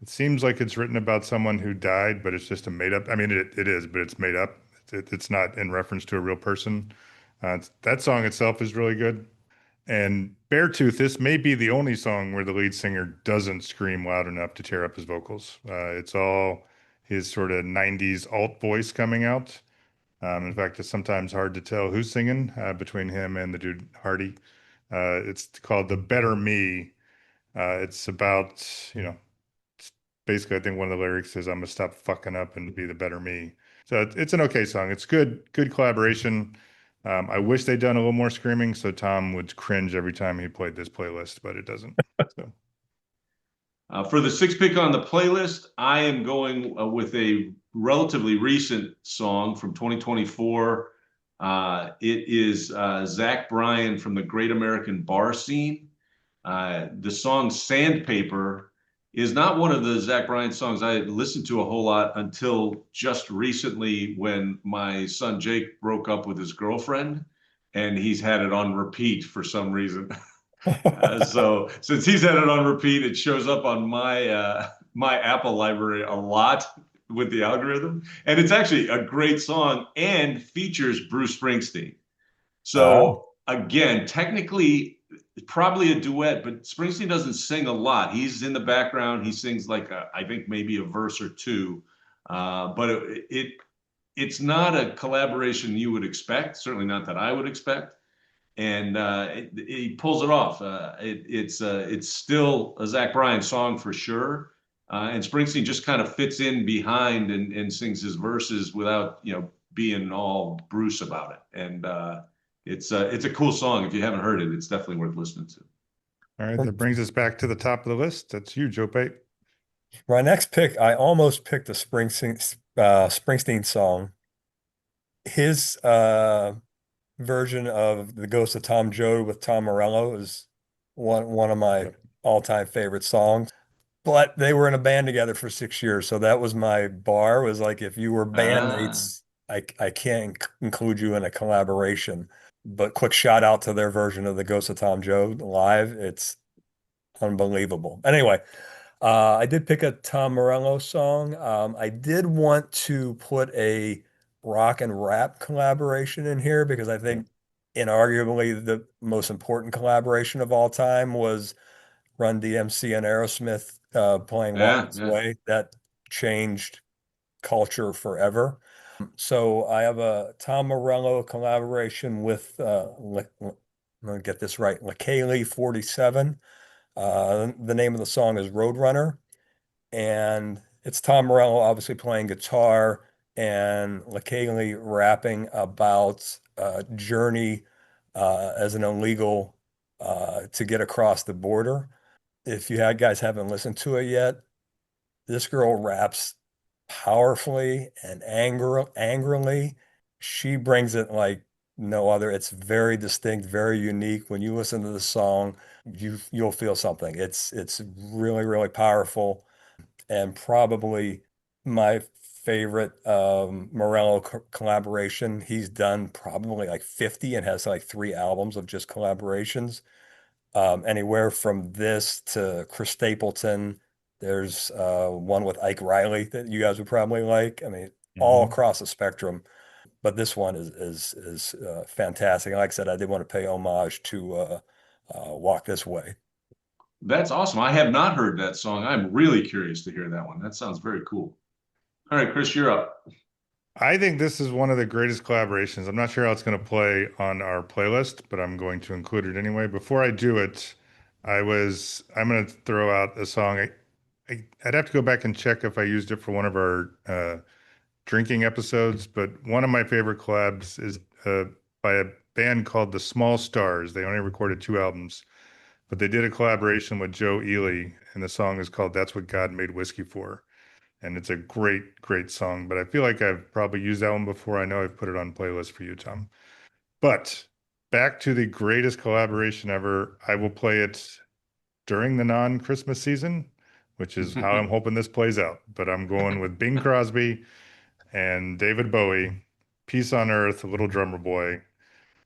It seems like it's written about someone who died, but it's just a made up. I mean, it is, but it's made up. It's not in reference to a real person. That song itself is really good. And Beartooth, this may be the only song where the lead singer doesn't scream loud enough to tear up his vocals. It's all his sort of 90s alt voice coming out. In fact, it's sometimes hard to tell who's singing between him and the dude Hardy. It's called The Better Me. It's about, you know, it's basically, I think one of the lyrics is, I'm gonna stop fucking up and be the better me. So it's an okay song. It's good collaboration. I wish they'd done a little more screaming so Tom would cringe every time he played this playlist, but it doesn't. So For the sixth pick on the playlist, I am going with a relatively recent song from 2024. It is Zach Bryan from the Great American Bar Scene. The song Sandpaper is not one of the Zach Bryan songs I listened to a whole lot until just recently when my son Jake broke up with his girlfriend and he's had it on repeat for some reason. So since he's had it on repeat, it shows up on my Apple library a lot with the algorithm, and it's actually a great song and features Bruce Springsteen. Oh, So again, technically, probably a duet, but Springsteen doesn't sing a lot. He's in the background. He sings like I think maybe a verse or two, but it's not a collaboration you would expect. Certainly not that I would expect, and he pulls it off. It's still a Zach Bryan song for sure, and Springsteen just kind of fits in behind and sings his verses without being all Bruce about it. And it's a cool song. If you haven't heard it, it's definitely worth listening to. all right, that brings us back to the top of the list. That's you, Jope. my next pick, I almost picked a Springsteen song. His version of The Ghost of Tom Joad with Tom Morello is one of my Yep. all-time favorite songs. But they were in a band together for 6 years, so that was my bar. Was like if you were Ah, bandmates, I can't include you in a collaboration. But quick shout out to their version of The Ghost of Tom Joad live. It's unbelievable. Anyway, I did pick a Tom Morello song. I did want to put a rock and rap collaboration in here because I Yeah. think inarguably the most important collaboration of all time was Run DMC and Aerosmith playing Walk yeah, This yeah. Way. That changed culture forever. So I have a Tom Morello collaboration with, I'm going to get this right, LaKaylee 47. The name of the song is Roadrunner, and it's Tom Morello obviously playing guitar and LaKaylee rapping about journey as an illegal to get across the border. If you guys haven't listened to it yet, this girl raps powerfully and angrily. She brings it like no other. It's very distinct, very unique. When you listen to the song, you'll feel something. It's really, really powerful and probably my favorite Morello collaboration. He's done probably like 50 and has like 3 albums of just collaborations. Anywhere from this to Chris Stapleton. There's one with Ike Riley that you guys would probably like. I mean, all Mhm. across the spectrum. But this one is fantastic. And like I said, I did want to pay homage to Walk This Way. That's awesome. I have not heard that song. I'm really curious to hear that one. That sounds very cool. All right, Chris, you're up. I think this is one of the greatest collaborations. I'm not sure how it's going to play on our playlist, but I'm going to include it anyway. Before I do it, I'm going to throw out a song. I'd have to go back and check if I used it for one of our drinking episodes, but one of my favorite collabs is by a band called the Small Stars. They only recorded 2 albums, but they did a collaboration with Joe Ely, and the song is called "That's What God Made Whiskey For." And it's a great, great song. But I feel like I've probably used that one before. I know I've put it on playlist for you, Tom. But back to the greatest collaboration ever. I will play it during the non-Christmas season, which is how I'm hoping this plays out. But I'm going with Bing Crosby and David Bowie, Peace on Earth, Little Drummer Boy.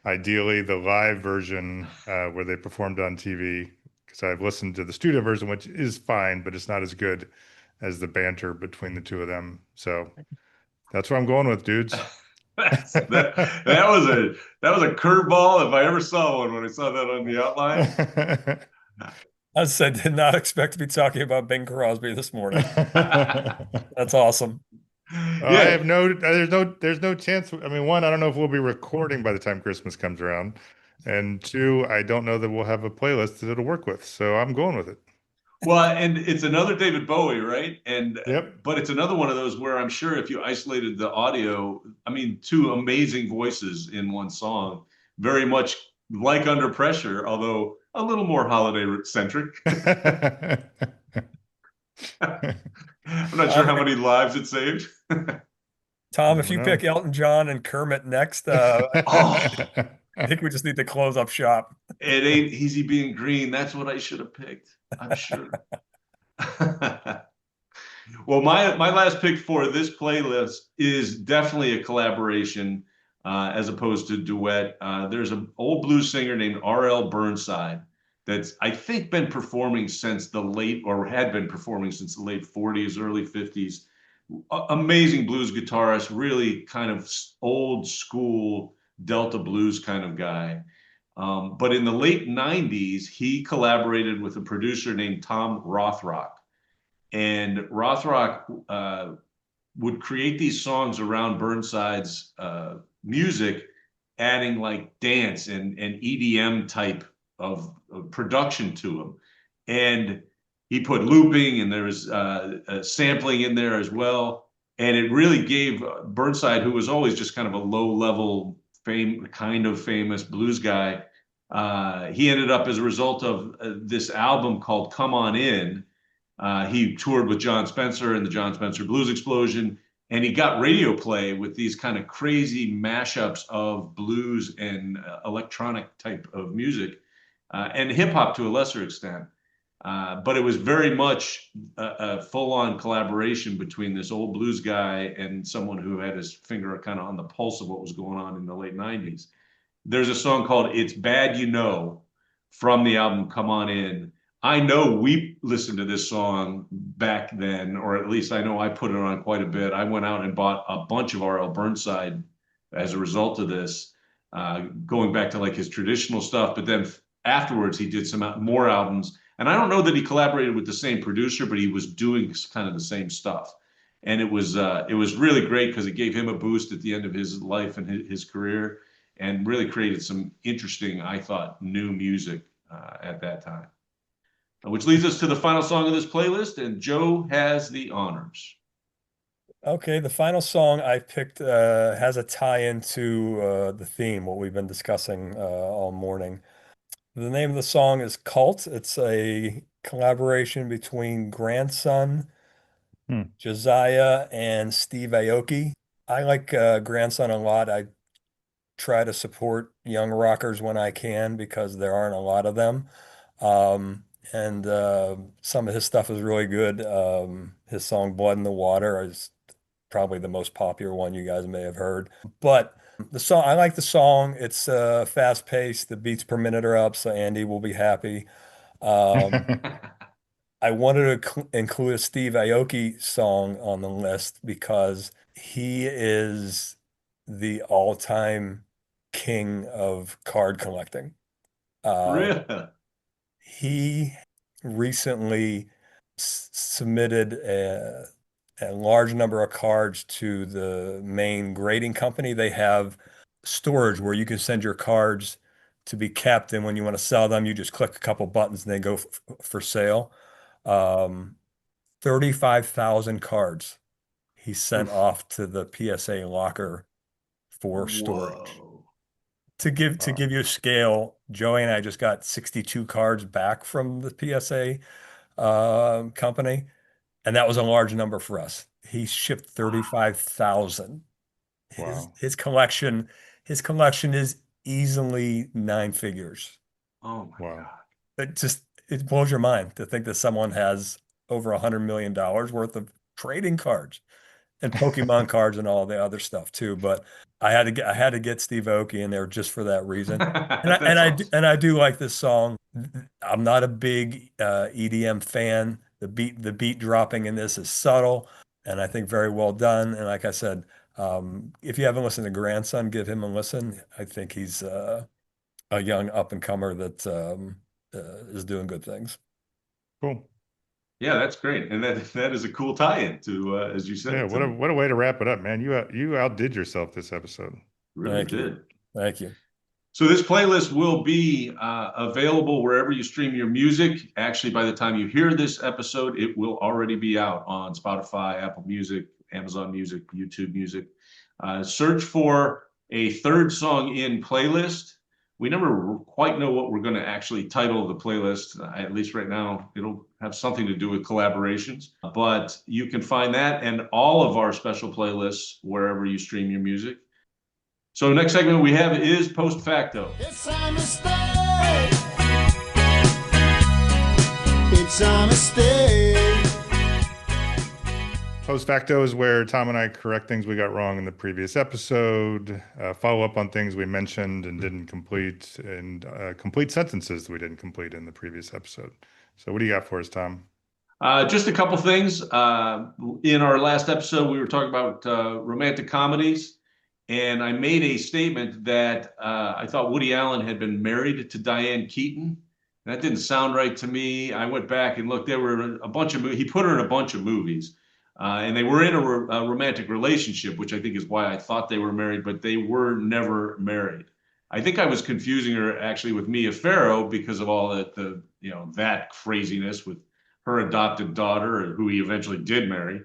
Ideally, the live version where they performed on TV, because I've listened to the studio version, which is fine, but it's not as good as the banter between the two of them. So that's what I'm going with, dudes. That was a curveball if I ever saw one when I saw that on the outline. I said, did not expect to be talking about Bing Crosby this morning. That's awesome. I Yeah. have there's no chance. I mean, one, I don't know if we'll be recording by the time Christmas comes around. And two, I don't know that we'll have a playlist that it'll work with. So I'm going with it. Well, and it's another David Bowie, right? And Yep. but it's another one of those where I'm sure if you isolated the audio, I mean, two amazing voices in one song, very much like Under Pressure, although a little more holiday centric. I'm not sure how many lives it saved. Tom, if Never you know. pick Elton John and Kermit next, Oh, I think we just need to close up shop. it ain't easy being green. That's what I should have picked. I'm sure. Well, my last pick for this playlist is definitely a collaboration as opposed to duet. There's an old blues singer named R.L. Burnside that's I think been performing since the late or had been performing since the late 40s, early 50s. Amazing blues guitarist, really kind of old school Delta blues kind of guy. But in the late 90s, he collaborated with a producer named Tom Rothrock. And Rothrock would create these songs around Burnside's music, adding like dance and EDM type of production to them. And he put looping and there was sampling in there as well. And it really gave Burnside, who was always just kind of a low level, kind of famous blues guy, he ended up as a result of this album called Come On In. He toured with John Spencer and the John Spencer Blues Explosion, and he got radio play with these kind of crazy mashups of blues and electronic type of music, and hip hop to a lesser extent. But it was very much a full-on collaboration between this old blues guy and someone who had his finger kind of on the pulse of what was going on in the late 90s. There's a song called It's Bad You Know from the album Come On In. I know we listened to this song back then, or at least I know I put it on quite a bit. I went out and bought a bunch of R.L. Burnside as a result of this, going back to like his traditional stuff. But then afterwards, he did some more albums. And I don't know that he collaborated with the same producer, but he was doing kind of the same stuff. And it was really great because it gave him a boost at the end of his life and his career, and really created some interesting, I thought, new music at that time. Which leads us to the final song of this playlist, and Joe has the honors. Okay, the final song I picked has a tie-in to the theme, what we've been discussing all morning. The name of the song is Cult. It's a collaboration between Grandson, Hmm. Josiah, and Steve Aoki. I like Grandson a lot. I try to support young rockers when I can because there aren't a lot of them. And some of his stuff is really good. His song Blood in the Water is probably the most popular one you guys may have heard. But the song, I like the song. It's fast paced. The beats per minute are up, so Andy will be happy. Um, I wanted to include a Steve Aoki song on the list because he is the all-time king of card collecting. Uh, Really? he recently submitted a large number of cards to the main grading company. They have storage where you can send your cards to be kept, and when you want to sell them, you just click a couple buttons and they go for sale. Um, 35,000 cards he sent Oof. off to the PSA locker for storage. Whoa. To Wow. give you a scale, Joey and I just got 62 cards back from the PSA company, and that was a large number for us. He shipped 35,000. His Wow. his collection his collection is easily nine figures. Oh my Wow. God. It blows your mind to think that someone has over $100 million worth of trading cards and Pokemon cards and all the other stuff too. But I had to get Steve Aoki in there just for that reason. That's awesome. And I do like this song. I'm not a big EDM fan. The beat dropping in this is subtle and I think very well done. And like I said, if you haven't listened to Grandson, give him a listen. I think he's a young up and comer that is doing good things. Cool. Yeah, that's great. And that is a cool tie-in to as you Yeah, said, to what a way to wrap it up, man. You outdid yourself this episode. really Thank you. did. Thank you. So this playlist will be available wherever you stream your music. Actually, by the time you hear this episode, it will already be out on Spotify, Apple Music, Amazon Music, YouTube Music. Search for a third song in playlist. We never quite know what we're going to actually title the playlist. At least right now, it'll have something to do with collaborations. But you can find that and all of our special playlists wherever you stream your music. So next segment we have is post facto. It's a mistake. It's a mistake. Post facto is where Tom and I correct things we got wrong in the previous episode, follow up on things we mentioned and didn't complete, and complete sentences that we didn't complete in the previous episode. So what do you got for us, Tom? Just a couple things. In our last episode, we were talking about romantic comedies, and I made a statement that I thought Woody Allen had been married to Diane Keaton. That didn't sound right to me. I went back and looked. There were a bunch of movies. He put her in a bunch of movies, and they were in a romantic relationship, which I think is why I thought they were married, but they were never married. I think I was confusing her actually with Mia Farrow because of all the that craziness with her adopted daughter, who he eventually did marry.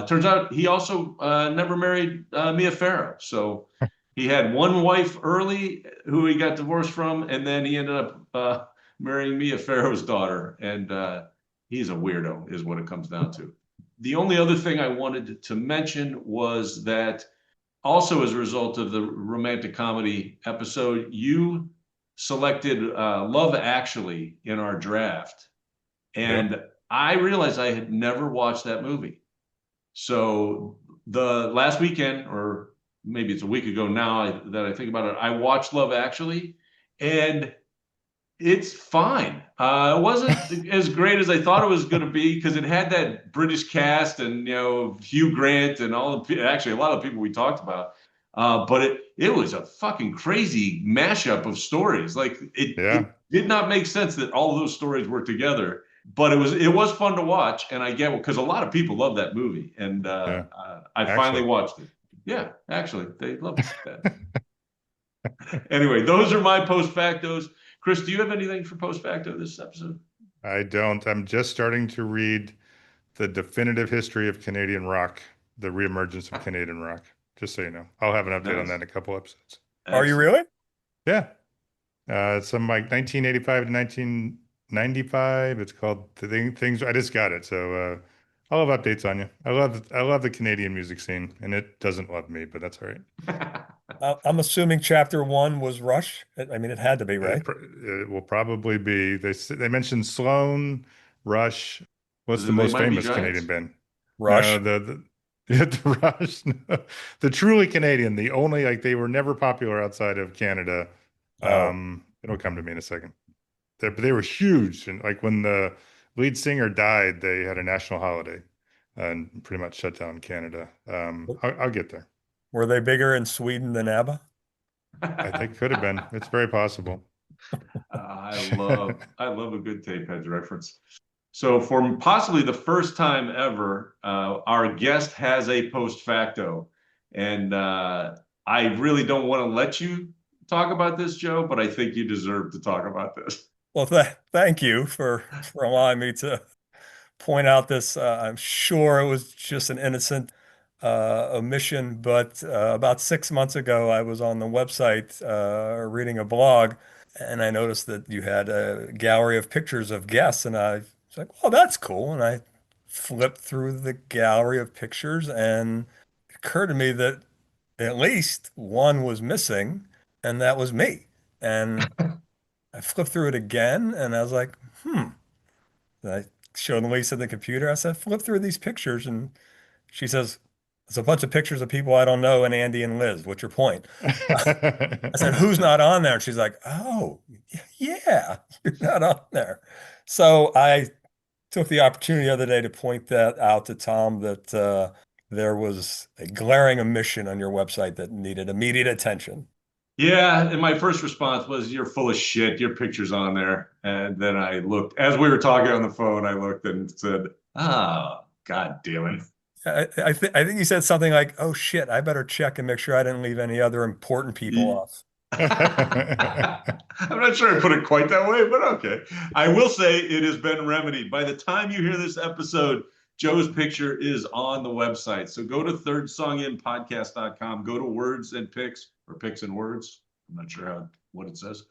Turns out he also never married Mia Farrow. So he had one wife early who he got divorced from, and then he ended up marrying Mia Farrow's daughter. And he's a weirdo, is what it comes down to. The only other thing I wanted to mention was that also as a result of the romantic comedy episode, you selected Love Actually in our draft. And Yep. I realized I had never watched that movie. So the last weekend, or maybe it's a week ago now that I think about it, I watched Love Actually, and it's fine. It wasn't as great as I thought it was going to be because it had that British cast and Hugh Grant and actually a lot of people we talked about. But it was a fucking crazy mashup of stories. Like it Yeah. did not make sense that all of those stories were together. But it was fun to watch, and I get because a lot of people love that movie, and Yeah. I finally Actually. watched it. Yeah, actually, they loved that. Anyway, those are my post factos. Chris, do you have anything for post facto this episode? I don't. I'm just starting to read The Definitive History of Canadian Rock, the reemergence of Canadian rock. Just so you know. I'll have an update on Nice. that in a couple episodes. Are you Excellent. really? Yeah. It's from like 1985 to 1995. It's called Things. I just got it. So I'll have updates on you. I love the Canadian music scene, and it doesn't love me, but that's all right. I'm assuming chapter one was Rush. I mean, it had to be, right? It will probably be. They mentioned Sloan, Rush. What's the They most might be famous giants. Canadian band? No, Rush. the Rush. No. The truly Canadian. The only like they were never popular outside of Canada. Oh, It'll come to me in a second. They were huge, and like when the lead singer died, they had a national holiday and pretty much shut down Canada. I'll get there. were they bigger in Sweden than ABBA? I think could have been. It's very possible. I love a good tape heads reference. So for possibly the first time ever, our guest has a post facto, and I really don't want to let you talk about this, Joe, but I think you deserve to talk about this. Well, thank you for allowing me to point out this. I'm sure it was just an innocent a mission, but about 6 months ago, I was on the website reading a blog, and I noticed that you had a gallery of pictures of guests, and I was like, "Oh, that's cool." And I flipped through the gallery of pictures, and it occurred to me that at least one was missing, and that was me. And I flipped through it again, and I was like, "Hmm." And I showed Lisa the computer. I said, "Flip through these pictures," and she says, "It's a bunch of pictures of people I don't know and Andy and Liz. What's your point?" I said, "Who's not on there?" And she's like, "Oh, yeah, you're not on there." So I took the opportunity the other day to point that out to Tom that there was a glaring omission on your website that needed immediate attention. Yeah, and my first response was, "You're full of shit. Your picture's on there." And then I looked, as we were talking on the phone, I looked and said, "Ah, God damn it." I think you said something like, "Oh shit, I better check and make sure I didn't leave any other important people off." I'm not sure I put it quite that way, but okay. I will say it has been remedied. By the time you hear this episode, Joe's picture is on the website. So go to thirdsonginpodcast.com, go to words and pics or pics and words. I'm not sure what it says.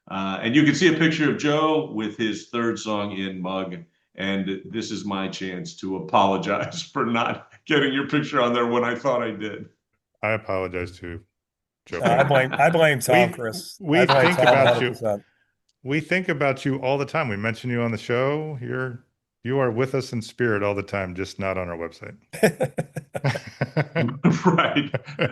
And you can see a picture of Joe with his third song in mug. And this is my chance to apologize for not getting your picture on there when I thought I did. I apologize to Jope. I blame Tom, We Chris. we I blame think Tom about you. 100%. We think about you all the time. We mention you on the show. You are with us in spirit all the time, just not on our website. Right,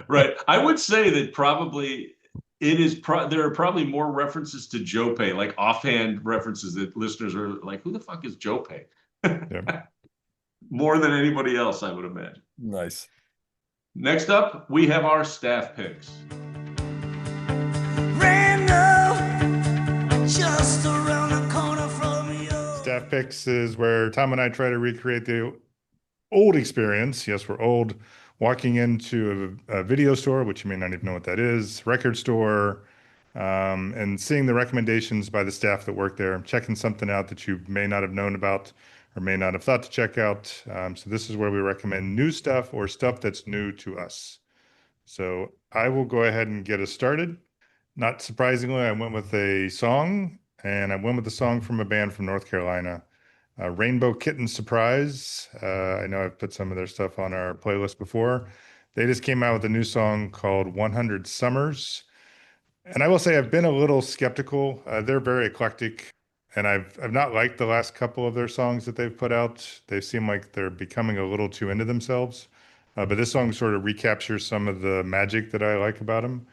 right. I would say that probably there are probably more references to Jope, like offhand references that listeners are like, "Who the fuck is Jope?" Yeah. More than anybody else, I would imagine. Nice. Next up, we have our staff picks. Just around the corner from you. Staff picks is where Tom and I try to recreate the old experience. Yes, we're old. Walking into a video store, which you may not even know what that is, record store, and seeing the recommendations by the staff that work there, checking something out that you may not have known about or may not have thought to check out. So this is where we recommend new stuff or stuff that's new to us. So I will go ahead and get us started. Not surprisingly, I went with a song, and I went with a song from a band from North Carolina, Rainbow Kitten Surprise. I know I've put some of their stuff on our playlist before. They just came out with a new song called 100 Summers. And I will say I've been a little skeptical. They're very eclectic, and I've not liked the last couple of their songs that they've put out. They seem like they're becoming a little too into themselves. But this song sort of recaptures some of the magic that I like about them.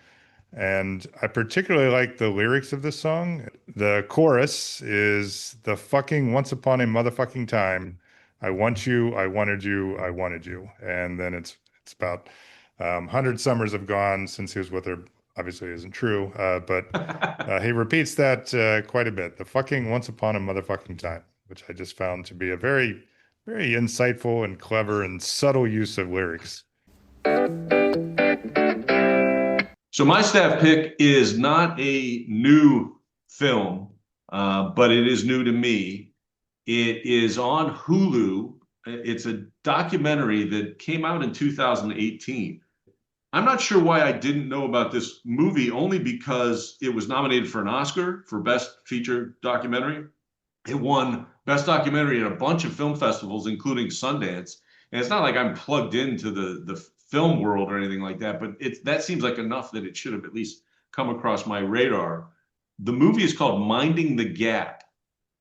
And I particularly like the lyrics of this song. The chorus is the fucking once upon a motherfucking time. I want you, I wanted you, I wanted you. And then it's about 100 summers have gone since he was with her. Obviously isn't true, but he repeats that quite a bit. The fucking once upon a motherfucking time, which I just found to be a very, very insightful and clever and subtle use of lyrics. So my staff pick is not a new film, but it is new to me. It is on Hulu. It's a documentary that came out in 2018. I'm not sure why I didn't know about this movie, only because it was nominated for an Oscar for Best Feature Documentary. It won Best Documentary at a bunch of film festivals, including Sundance. And it's not like I'm plugged into the film world or anything like that, but that seems like enough that it should have at least come across my radar. The movie is called Minding the Gap,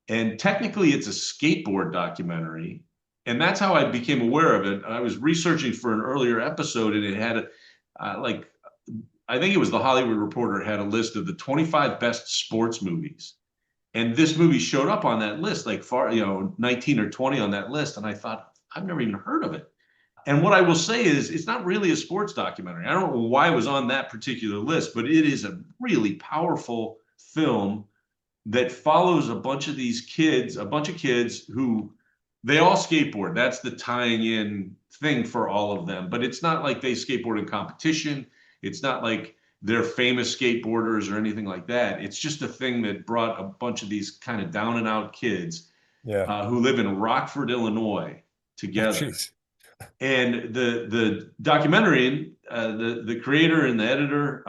and technically it's a skateboard documentary. And that's how I became aware of it. I was researching for an earlier episode, and it had I think it was the Hollywood Reporter had a list of the 25 best sports movies. And this movie showed up on that list, like 19 or 20 on that list. And I thought, I've never even heard of it. And what I will say is, it's not really a sports documentary. I don't know why it was on that particular list, but it is a really powerful film that follows a bunch of kids who they all skateboard. That's the tying in thing for all of them. But it's not like they skateboard in competition. It's not like they're famous skateboarders or anything like that. It's just a thing that brought a bunch of these kind of down and out kids Yeah. who live in Rockford, Illinois, Oh, together. jeez. And the documentary, the creator and the editor,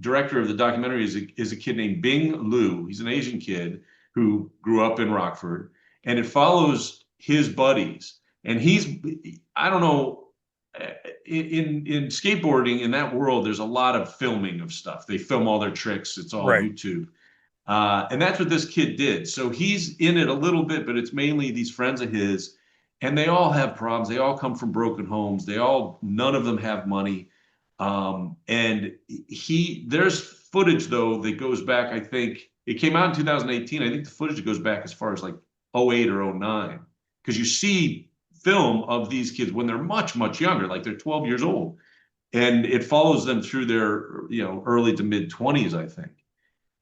director of the documentary is a kid named Bing Liu. He's an Asian kid who grew up in Rockford, and it follows his buddies. And I don't know, in skateboarding in that world, there's a lot of filming of stuff. They film all their tricks. It's all Right. YouTube. And that's what this kid did. So he's in it a little bit, but it's mainly these friends of his, and they all have problems. They all come from broken homes. None of them have money. And there's footage though that goes back, I think it came out in 2018. I think the footage goes back as far as like '08 or '09, because you see film of these kids when they're much, much younger, like they're 12 years old. And it follows them through their, early to mid 20s, I think.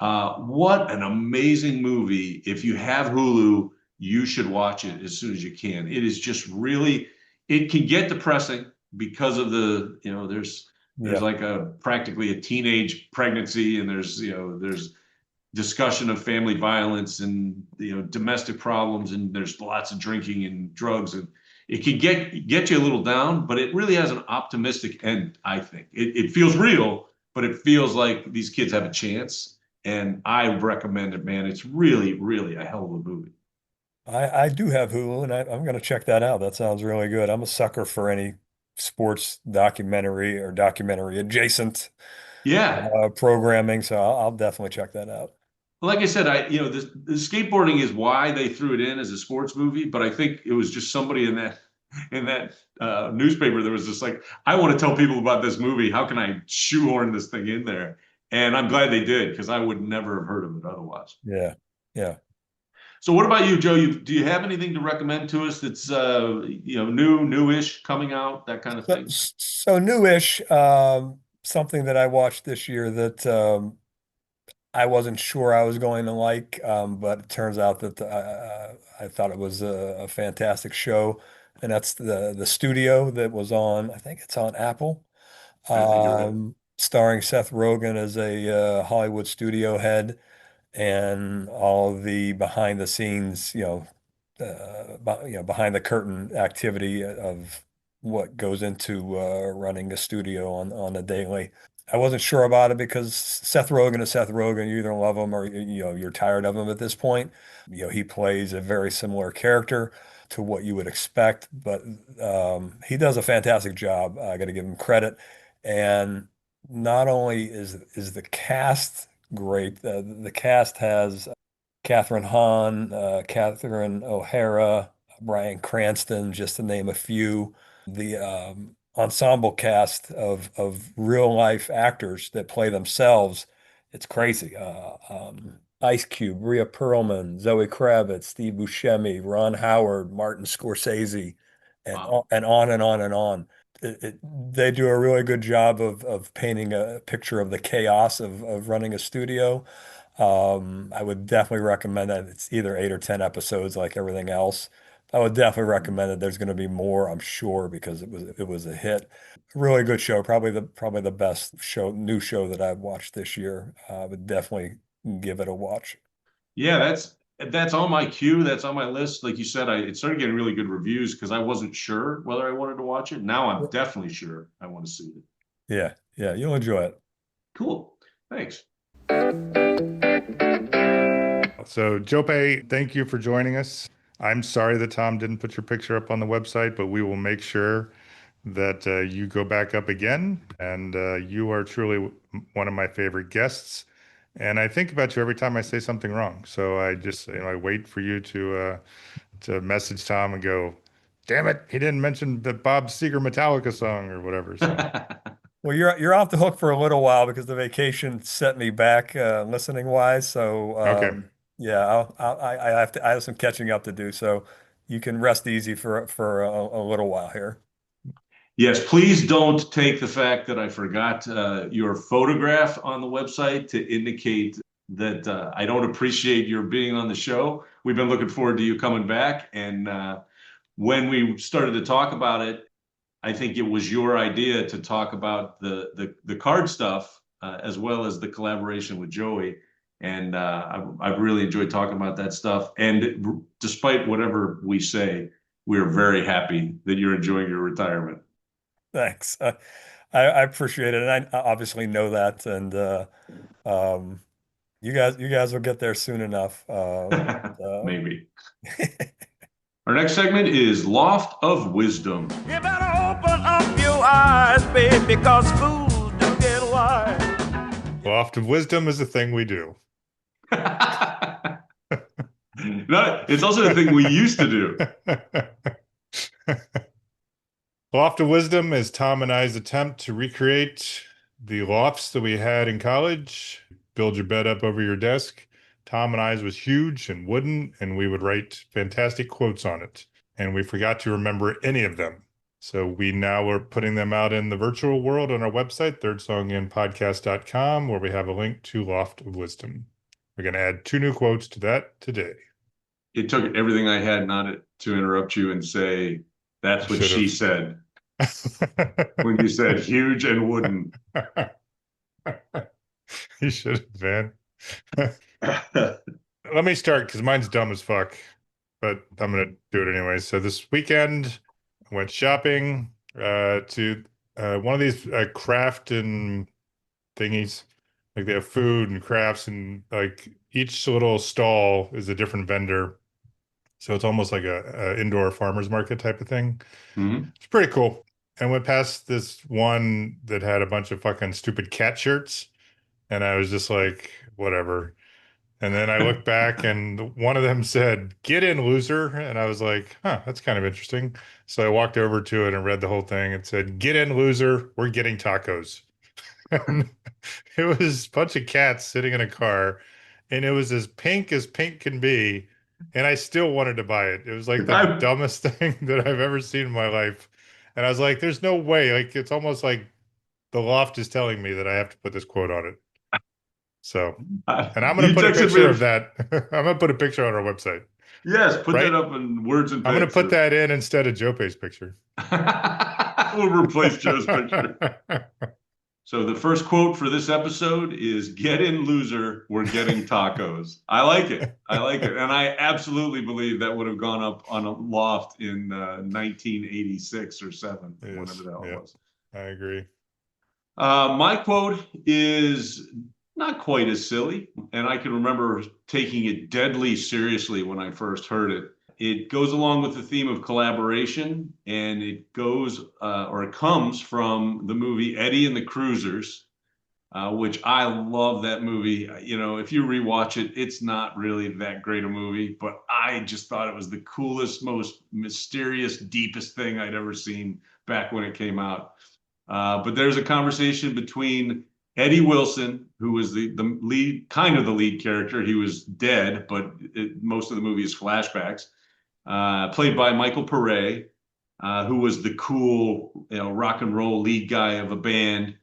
What an amazing movie. If you have Hulu, you should watch it as soon as you can. It is just really, it can get depressing because of there's Yeah. like practically a teenage pregnancy, and there's discussion of family violence and domestic problems, and there's lots of drinking and drugs, and it can get you a little down, but it really has an optimistic end, I think. It feels real, but it feels like these kids have a chance, and I recommend it, man. It's really, really a hell of a movie. I do have Hulu, and I'm going to check that out. That sounds really good. I'm a sucker for any sports documentary or documentary adjacent Yeah. programming, so I'll definitely check that out. Like I said, the skateboarding is why they threw it in as a sports movie, but I think it was just somebody in that newspaper that was just like, I want to tell people about this movie. How can I shoehorn this thing in there? And I'm glad they did, because I would never have heard of it otherwise. Yeah, yeah. So what about you, Joe? Do you have anything to recommend to us that's newish, coming out, that kind of So, thing? so newish, something that I watched this year that I wasn't sure I was going to like, but it turns out that I thought it was a fantastic show, and that's the studio that was on. I think it's on Apple, I think you're right. starring Seth Rogen as a Hollywood studio head, and all the behind the scenes, behind the curtain activity of what goes into running a studio on a daily. I wasn't sure about it because Seth Rogen is Seth Rogen. You either love him or you're tired of him at this point. He plays a very similar character to what you would expect, but he does a fantastic job. I got to give him credit. And not only is the cast great, the cast has Catherine Hahn, Catherine O'Hara, Bryan Cranston, just to name a few. The ensemble cast of real life actors that play themselves, it's crazy. Ice Cube, Rhea Perlman, Zoe Kravitz, Steve Buscemi, Ron Howard, Martin Scorsese, Wow. and on and on and on. They do a really good job of painting a picture of the chaos of running a studio. I would definitely recommend that. It's either 8 or 10 episodes, like everything else. I would definitely recommend that. There's going to be more, I'm sure, because it was a hit. Really good show. Probably the best new show that I've watched this year. I would definitely give it a watch. Yeah, that's on my queue. That's on my list. Like you said, it started getting really good reviews because I wasn't sure whether I wanted to watch it. Now I'm definitely sure I want to see it. Yeah, yeah, you'll enjoy it. Cool. Thanks. So, Jope, thank you for joining us. I'm sorry that Tom didn't put your picture up on the website, but we will make sure that you go back up again. And you are truly one of my favorite guests. And I think about you every time I say something wrong. So I just, I wait for you to message Tom and go, "Damn it, he didn't mention the Bob Seger Metallica song or whatever." So, Well, you're off the hook for a little while because the vacation set me back listening wise. So okay. yeah, I have some catching up to do. So you can rest easy for a little while here. Yes, please don't take the fact that I forgot your photograph on the website to indicate that I don't appreciate your being on the show. We've been looking forward to you coming back. And when we started to talk about it, I think it was your idea to talk about the card stuff, as well as the collaboration with Joey. And I've really enjoyed talking about that stuff. And despite whatever we say, we're very happy that you're enjoying your retirement. Thanks. I appreciate it, and I obviously know that, and um, you guys will get there soon enough. Maybe. Our next segment is Loft of Wisdom. You better open up your eyes, babe, because fools do get wise. Loft of wisdom is a thing we do. No, it's also a thing we used to do. Loft of wisdom is Tom and I's attempt to recreate the lofts that we had in college. Build your bed up over your desk. Tom and I's was huge and wooden, and we would write fantastic quotes on it. And we forgot to remember any of them. So we now are putting them out in the virtual world on our website, thirdsonginpodcast.com, where we have a link to Loft of Wisdom. We're going to add 2 new quotes to that today. It took everything I had not to interrupt you and say, that's what she said. When you said huge and wooden. You should have been. Let me start because mine's dumb as fuck, but I'm gonna do it anyway. So this weekend, I went shopping to one of these craft and thingies. Like they have food and crafts, and like each little stall is a different vendor. So it's almost like a indoor farmers market type of thing. Mhm. It's pretty cool. I went past this one that had a bunch of fucking stupid cat shirts, and I was just like, whatever. And then I looked back and one of them said, "Get in, loser." And I was like, huh, that's kind of interesting. So I walked over to it and read the whole thing. It said, "Get in, loser. We're getting tacos." And it was a bunch of cats sitting in a car, and it was as pink can be. And I still wanted to buy it. It was like the dumbest thing that I've ever seen in my life. And I was like, there's no way. Like, it's almost like the loft is telling me that I have to put this quote on it. So, and I'm going to put a picture of that. I'm going to put a picture on our website. Yes, put right? that up in words and I'm going to put that in instead of Jope's picture. We'll replace Joe's picture. So the first quote for this episode is, "Get in, loser, we're getting tacos." I like it. I like it. And I absolutely believe that would have gone up on a loft in 1986 or 7, Yes. whenever that was. I agree. My quote is not quite as silly, and I can remember taking it deadly seriously when I first heard it. It goes along with the theme of collaboration, and it goes or it comes from the movie Eddie and the Cruisers, which I love that movie. You know, if you rewatch it, it's not really that great a movie, but I just thought it was the coolest, most mysterious, deepest thing I'd ever seen back when it came out. But there's a conversation between Eddie Wilson, who was the lead, kind of the lead character. He was dead, but most of the movie is flashbacks. Played by Michael Pare, who was the cool, rock and roll lead guy of a band.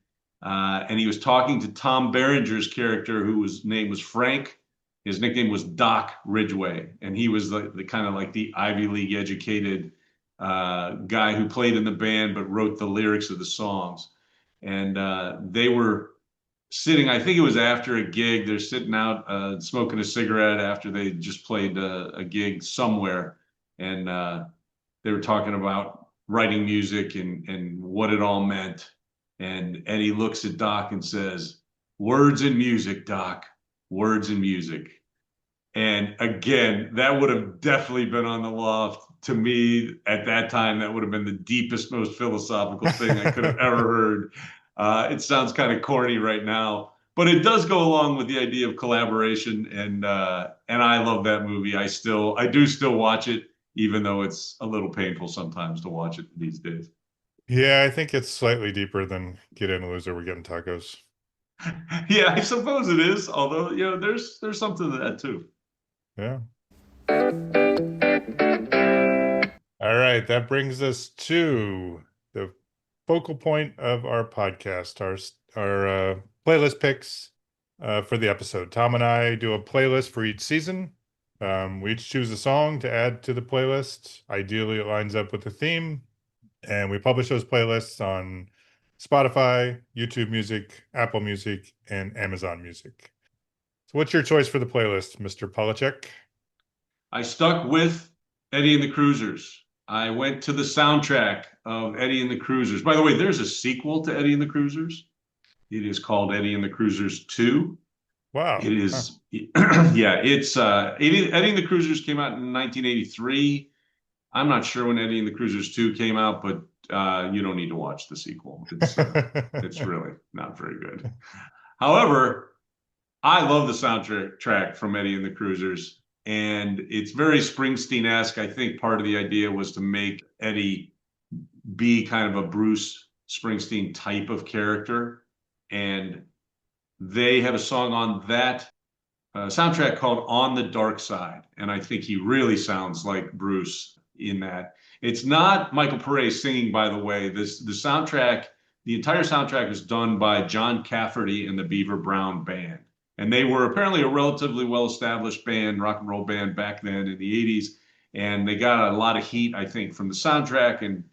And he was talking to Tom Berenger's character, whose name was Frank. His nickname was Doc Ridgway, and he was the kind of like the Ivy League educated guy who played in the band but wrote the lyrics of the songs. And they were sitting, I think it was after a gig, they're sitting out smoking a cigarette after they just played a gig somewhere. And they were talking about writing music and what it all meant. And Eddie looks at Doc and says, "Words and music, Doc, words and music." And again, that would have definitely been on the loft. To me, at that time, that would have been the deepest, most philosophical thing I could have ever heard. It sounds kind of corny right now, but it does go along with the idea of collaboration. And I love that movie. I do still watch it, even though it's a little painful sometimes to watch it these days. Yeah, I think it's slightly deeper than "Get in, loser, we're getting tacos." Yeah, I suppose it is. Although, there's something to that too. Yeah. All right, that brings us to the focal point of our podcast, our playlist picks for the episode. Tom and I do a playlist for each season. We each choose a song to add to the playlist. Ideally, it lines up with the theme, and we publish those playlists on Spotify, YouTube Music, Apple Music, and Amazon Music. So what's your choice for the playlist, Mr. Polachek? I stuck with Eddie and the Cruisers. I went to the soundtrack of Eddie and the Cruisers. By the way, there's a sequel to Eddie and the Cruisers. It is called Eddie and the Cruisers 2. Wow. It Huh. is, yeah, it's Eddie and the Cruisers came out in 1983. I'm not sure when Eddie and the Cruisers 2 came out, but you don't need to watch the sequel. It's really not very good. However, I love the soundtrack from Eddie and the Cruisers, and it's very Springsteen-esque. I think part of the idea was to make Eddie be kind of a Bruce Springsteen type of character, and they have a song on that soundtrack called "On the Dark Side," and I think he really sounds like Bruce in that. It's not Michael Pare singing, by the way. The soundtrack, the entire soundtrack is done by John Cafferty and the Beaver Brown Band, and they were apparently a relatively well-established band, rock and roll band back then in the '80s, and they got a lot of heat, I think, from the soundtrack, and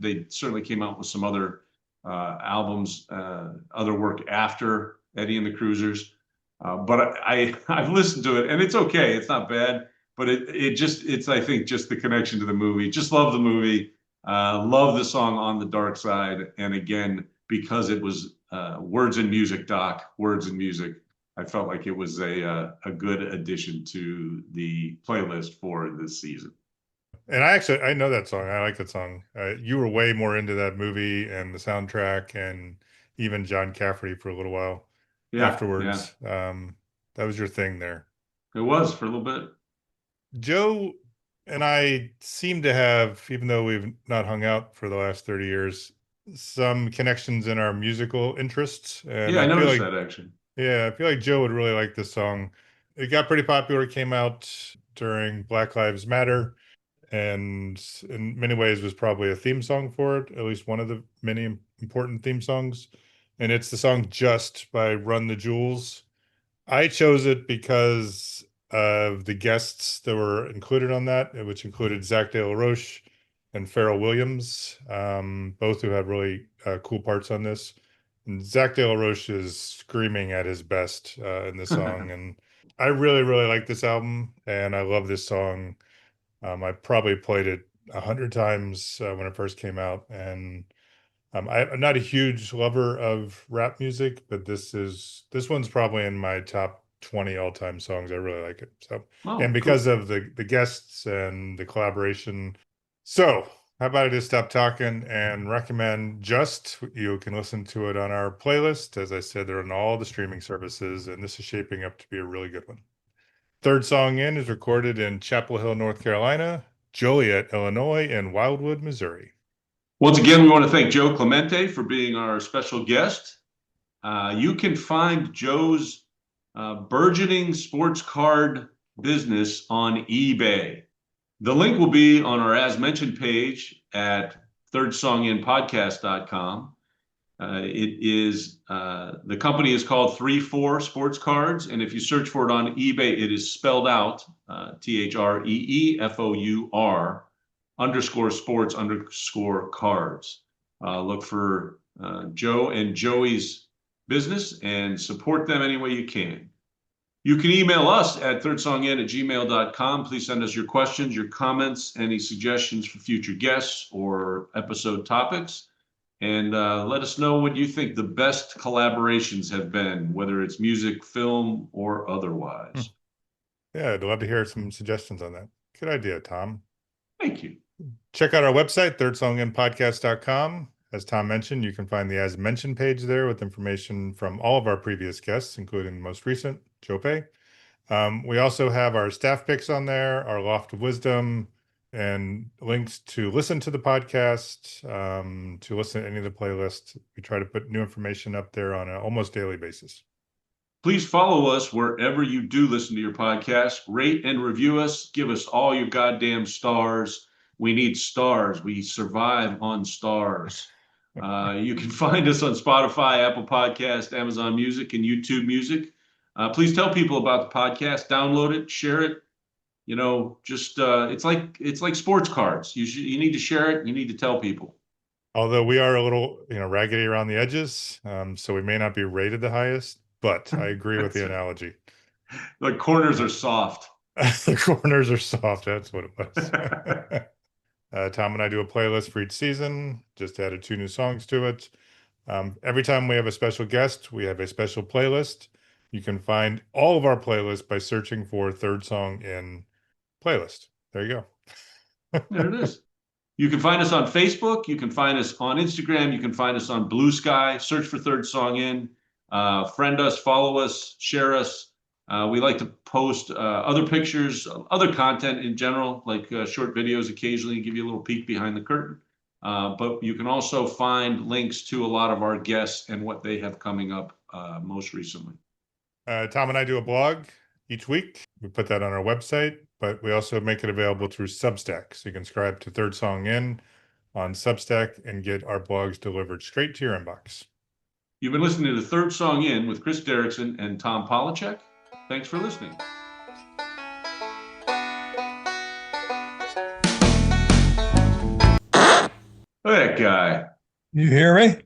they certainly came out with some other albums, other work after Eddie and the Cruisers. But I've listened to it and it's okay. It's not bad, but it's I think just the connection to the movie. Just love the movie. Love the song "On the Dark Side," and again because it was words and music, Doc, words and music. I felt like it was a good addition to the playlist for this season. And I know that song. I like that song. You were way more into that movie and the soundtrack and even John Cafferty for a little while Yeah, afterwards. That was your thing there. it was for a little bit. Joe and I seem to have, even though we've not hung out for the last 30 years, some connections in our musical interests. And Yeah, I I feel noticed like, that actually. yeah, I feel like Joe would really like this song. It got pretty popular. It came out during Black Lives Matter, and in many ways was probably a theme song for it, at least one of the many important theme songs. And it's the song Just by Run the Jewels. I chose it because of the guests that were included on that, which included Zach De La Roche and Pharrell Williams, both who had really cool parts on this. And Zach De La Roche is screaming at his best in this song. And I really, really like this album, and I love this song. I probably played it 100 times when it first came out, and I'm not a huge lover of rap music, but this one's probably in my top 20 all-time songs. I really like it. So, and Oh, because cool. of the guests and the collaboration. So, how about I just stop talking and recommend Just? You can listen to it on our playlist. As I said, they're on all the streaming services, and this is shaping up to be a really good one. Third song in is recorded in Chapel Hill, North Carolina, Joliet, Illinois, and Wildwood, Missouri. Once again, we want to thank Joe Clemente for being our special guest. You can find Joe's burgeoning sports card business on eBay. The link will be on our As Mentioned page at thirdsonginpodcast.com. The company is called 3-4 Sports Cards, and if you search for it on eBay, it is spelled out THREEFOUR _sports_cards. Look for Joe and Joey's business and support them any way you can. You can email us at thirdsongin@gmail.com. Please send us your questions, your comments, any suggestions for future guests or episode topics. And let us know what you think the best collaborations have been, whether it's music, film, or otherwise. Yeah, I'd love to hear some suggestions on that. Good idea, Tom. Thank you. Check out our website, thirdsonginpodcast.com. As Tom mentioned, you can find the As Mentioned page there with information from all of our previous guests, including the most recent, Jope. We also have our staff picks on there, our Loft of Wisdom, and links to listen to the podcast, to listen to any of the playlists. We try to put new information up there on an almost daily basis. Please follow us wherever you do listen to your podcast. Rate and review us. Give us all your goddamn stars. We need stars. We survive on stars. You can find us on Spotify, Apple Podcast, Amazon Music, and YouTube Music. Please tell people about the podcast. Download it, share it. You know, just it's like sports cards. You need to share it. You need to tell people. Although we are a little, raggedy around the edges, so we may not be rated the highest, but I agree with the analogy. The corners are soft. The corners are soft. That's what it was. Tom and I do a playlist for each season, just added 2 new songs to it. Every time we have a special guest, we have a special playlist. You can find all of our playlists by searching for Third Song in playlist. There you go. There it is. You can find us on Facebook. You can find us on Instagram. You can find us on Blue Sky. Search for Third Song In. Friend us, follow us, share us. We like to post other pictures, other content in general, like short videos occasionally, give you a little peek behind the curtain. But you can also find links to a lot of our guests and what they have coming up most recently. Tom and I do a blog each week. We put that on our website, but we also make it available through Substack. So you can subscribe to Third Song In on Substack and get our blogs delivered straight to your inbox. You've been listening to the Third Song In with Chris Derrickson and Tom Polachek. Thanks for listening. That guy. You hear me?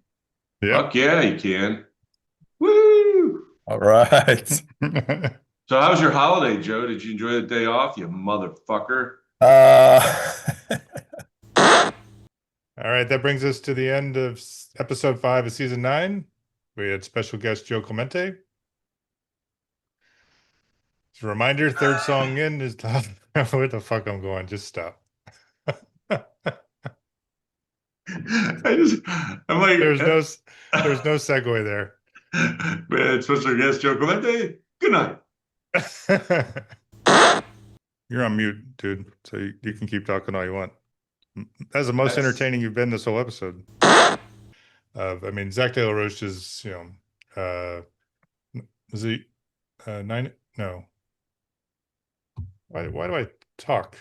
Yeah. Fuck yeah, you can. Woo! All right. So how was your holiday, Joe? Did you enjoy the day off, you motherfucker? All right, that brings us to the end of episode 5 of season 9. We had special guest Joe Clemente. As a reminder, Third Song In is where the fuck I'm going. Just stop. I'm like, There's no segue there. Man, special guest Joe Clemente. Good night. You're on mute, dude. So you can keep talking all you want. That's the most That's- entertaining you've been this whole episode. I mean, Zach De La Roche is, is he 9? No. Why do I talk?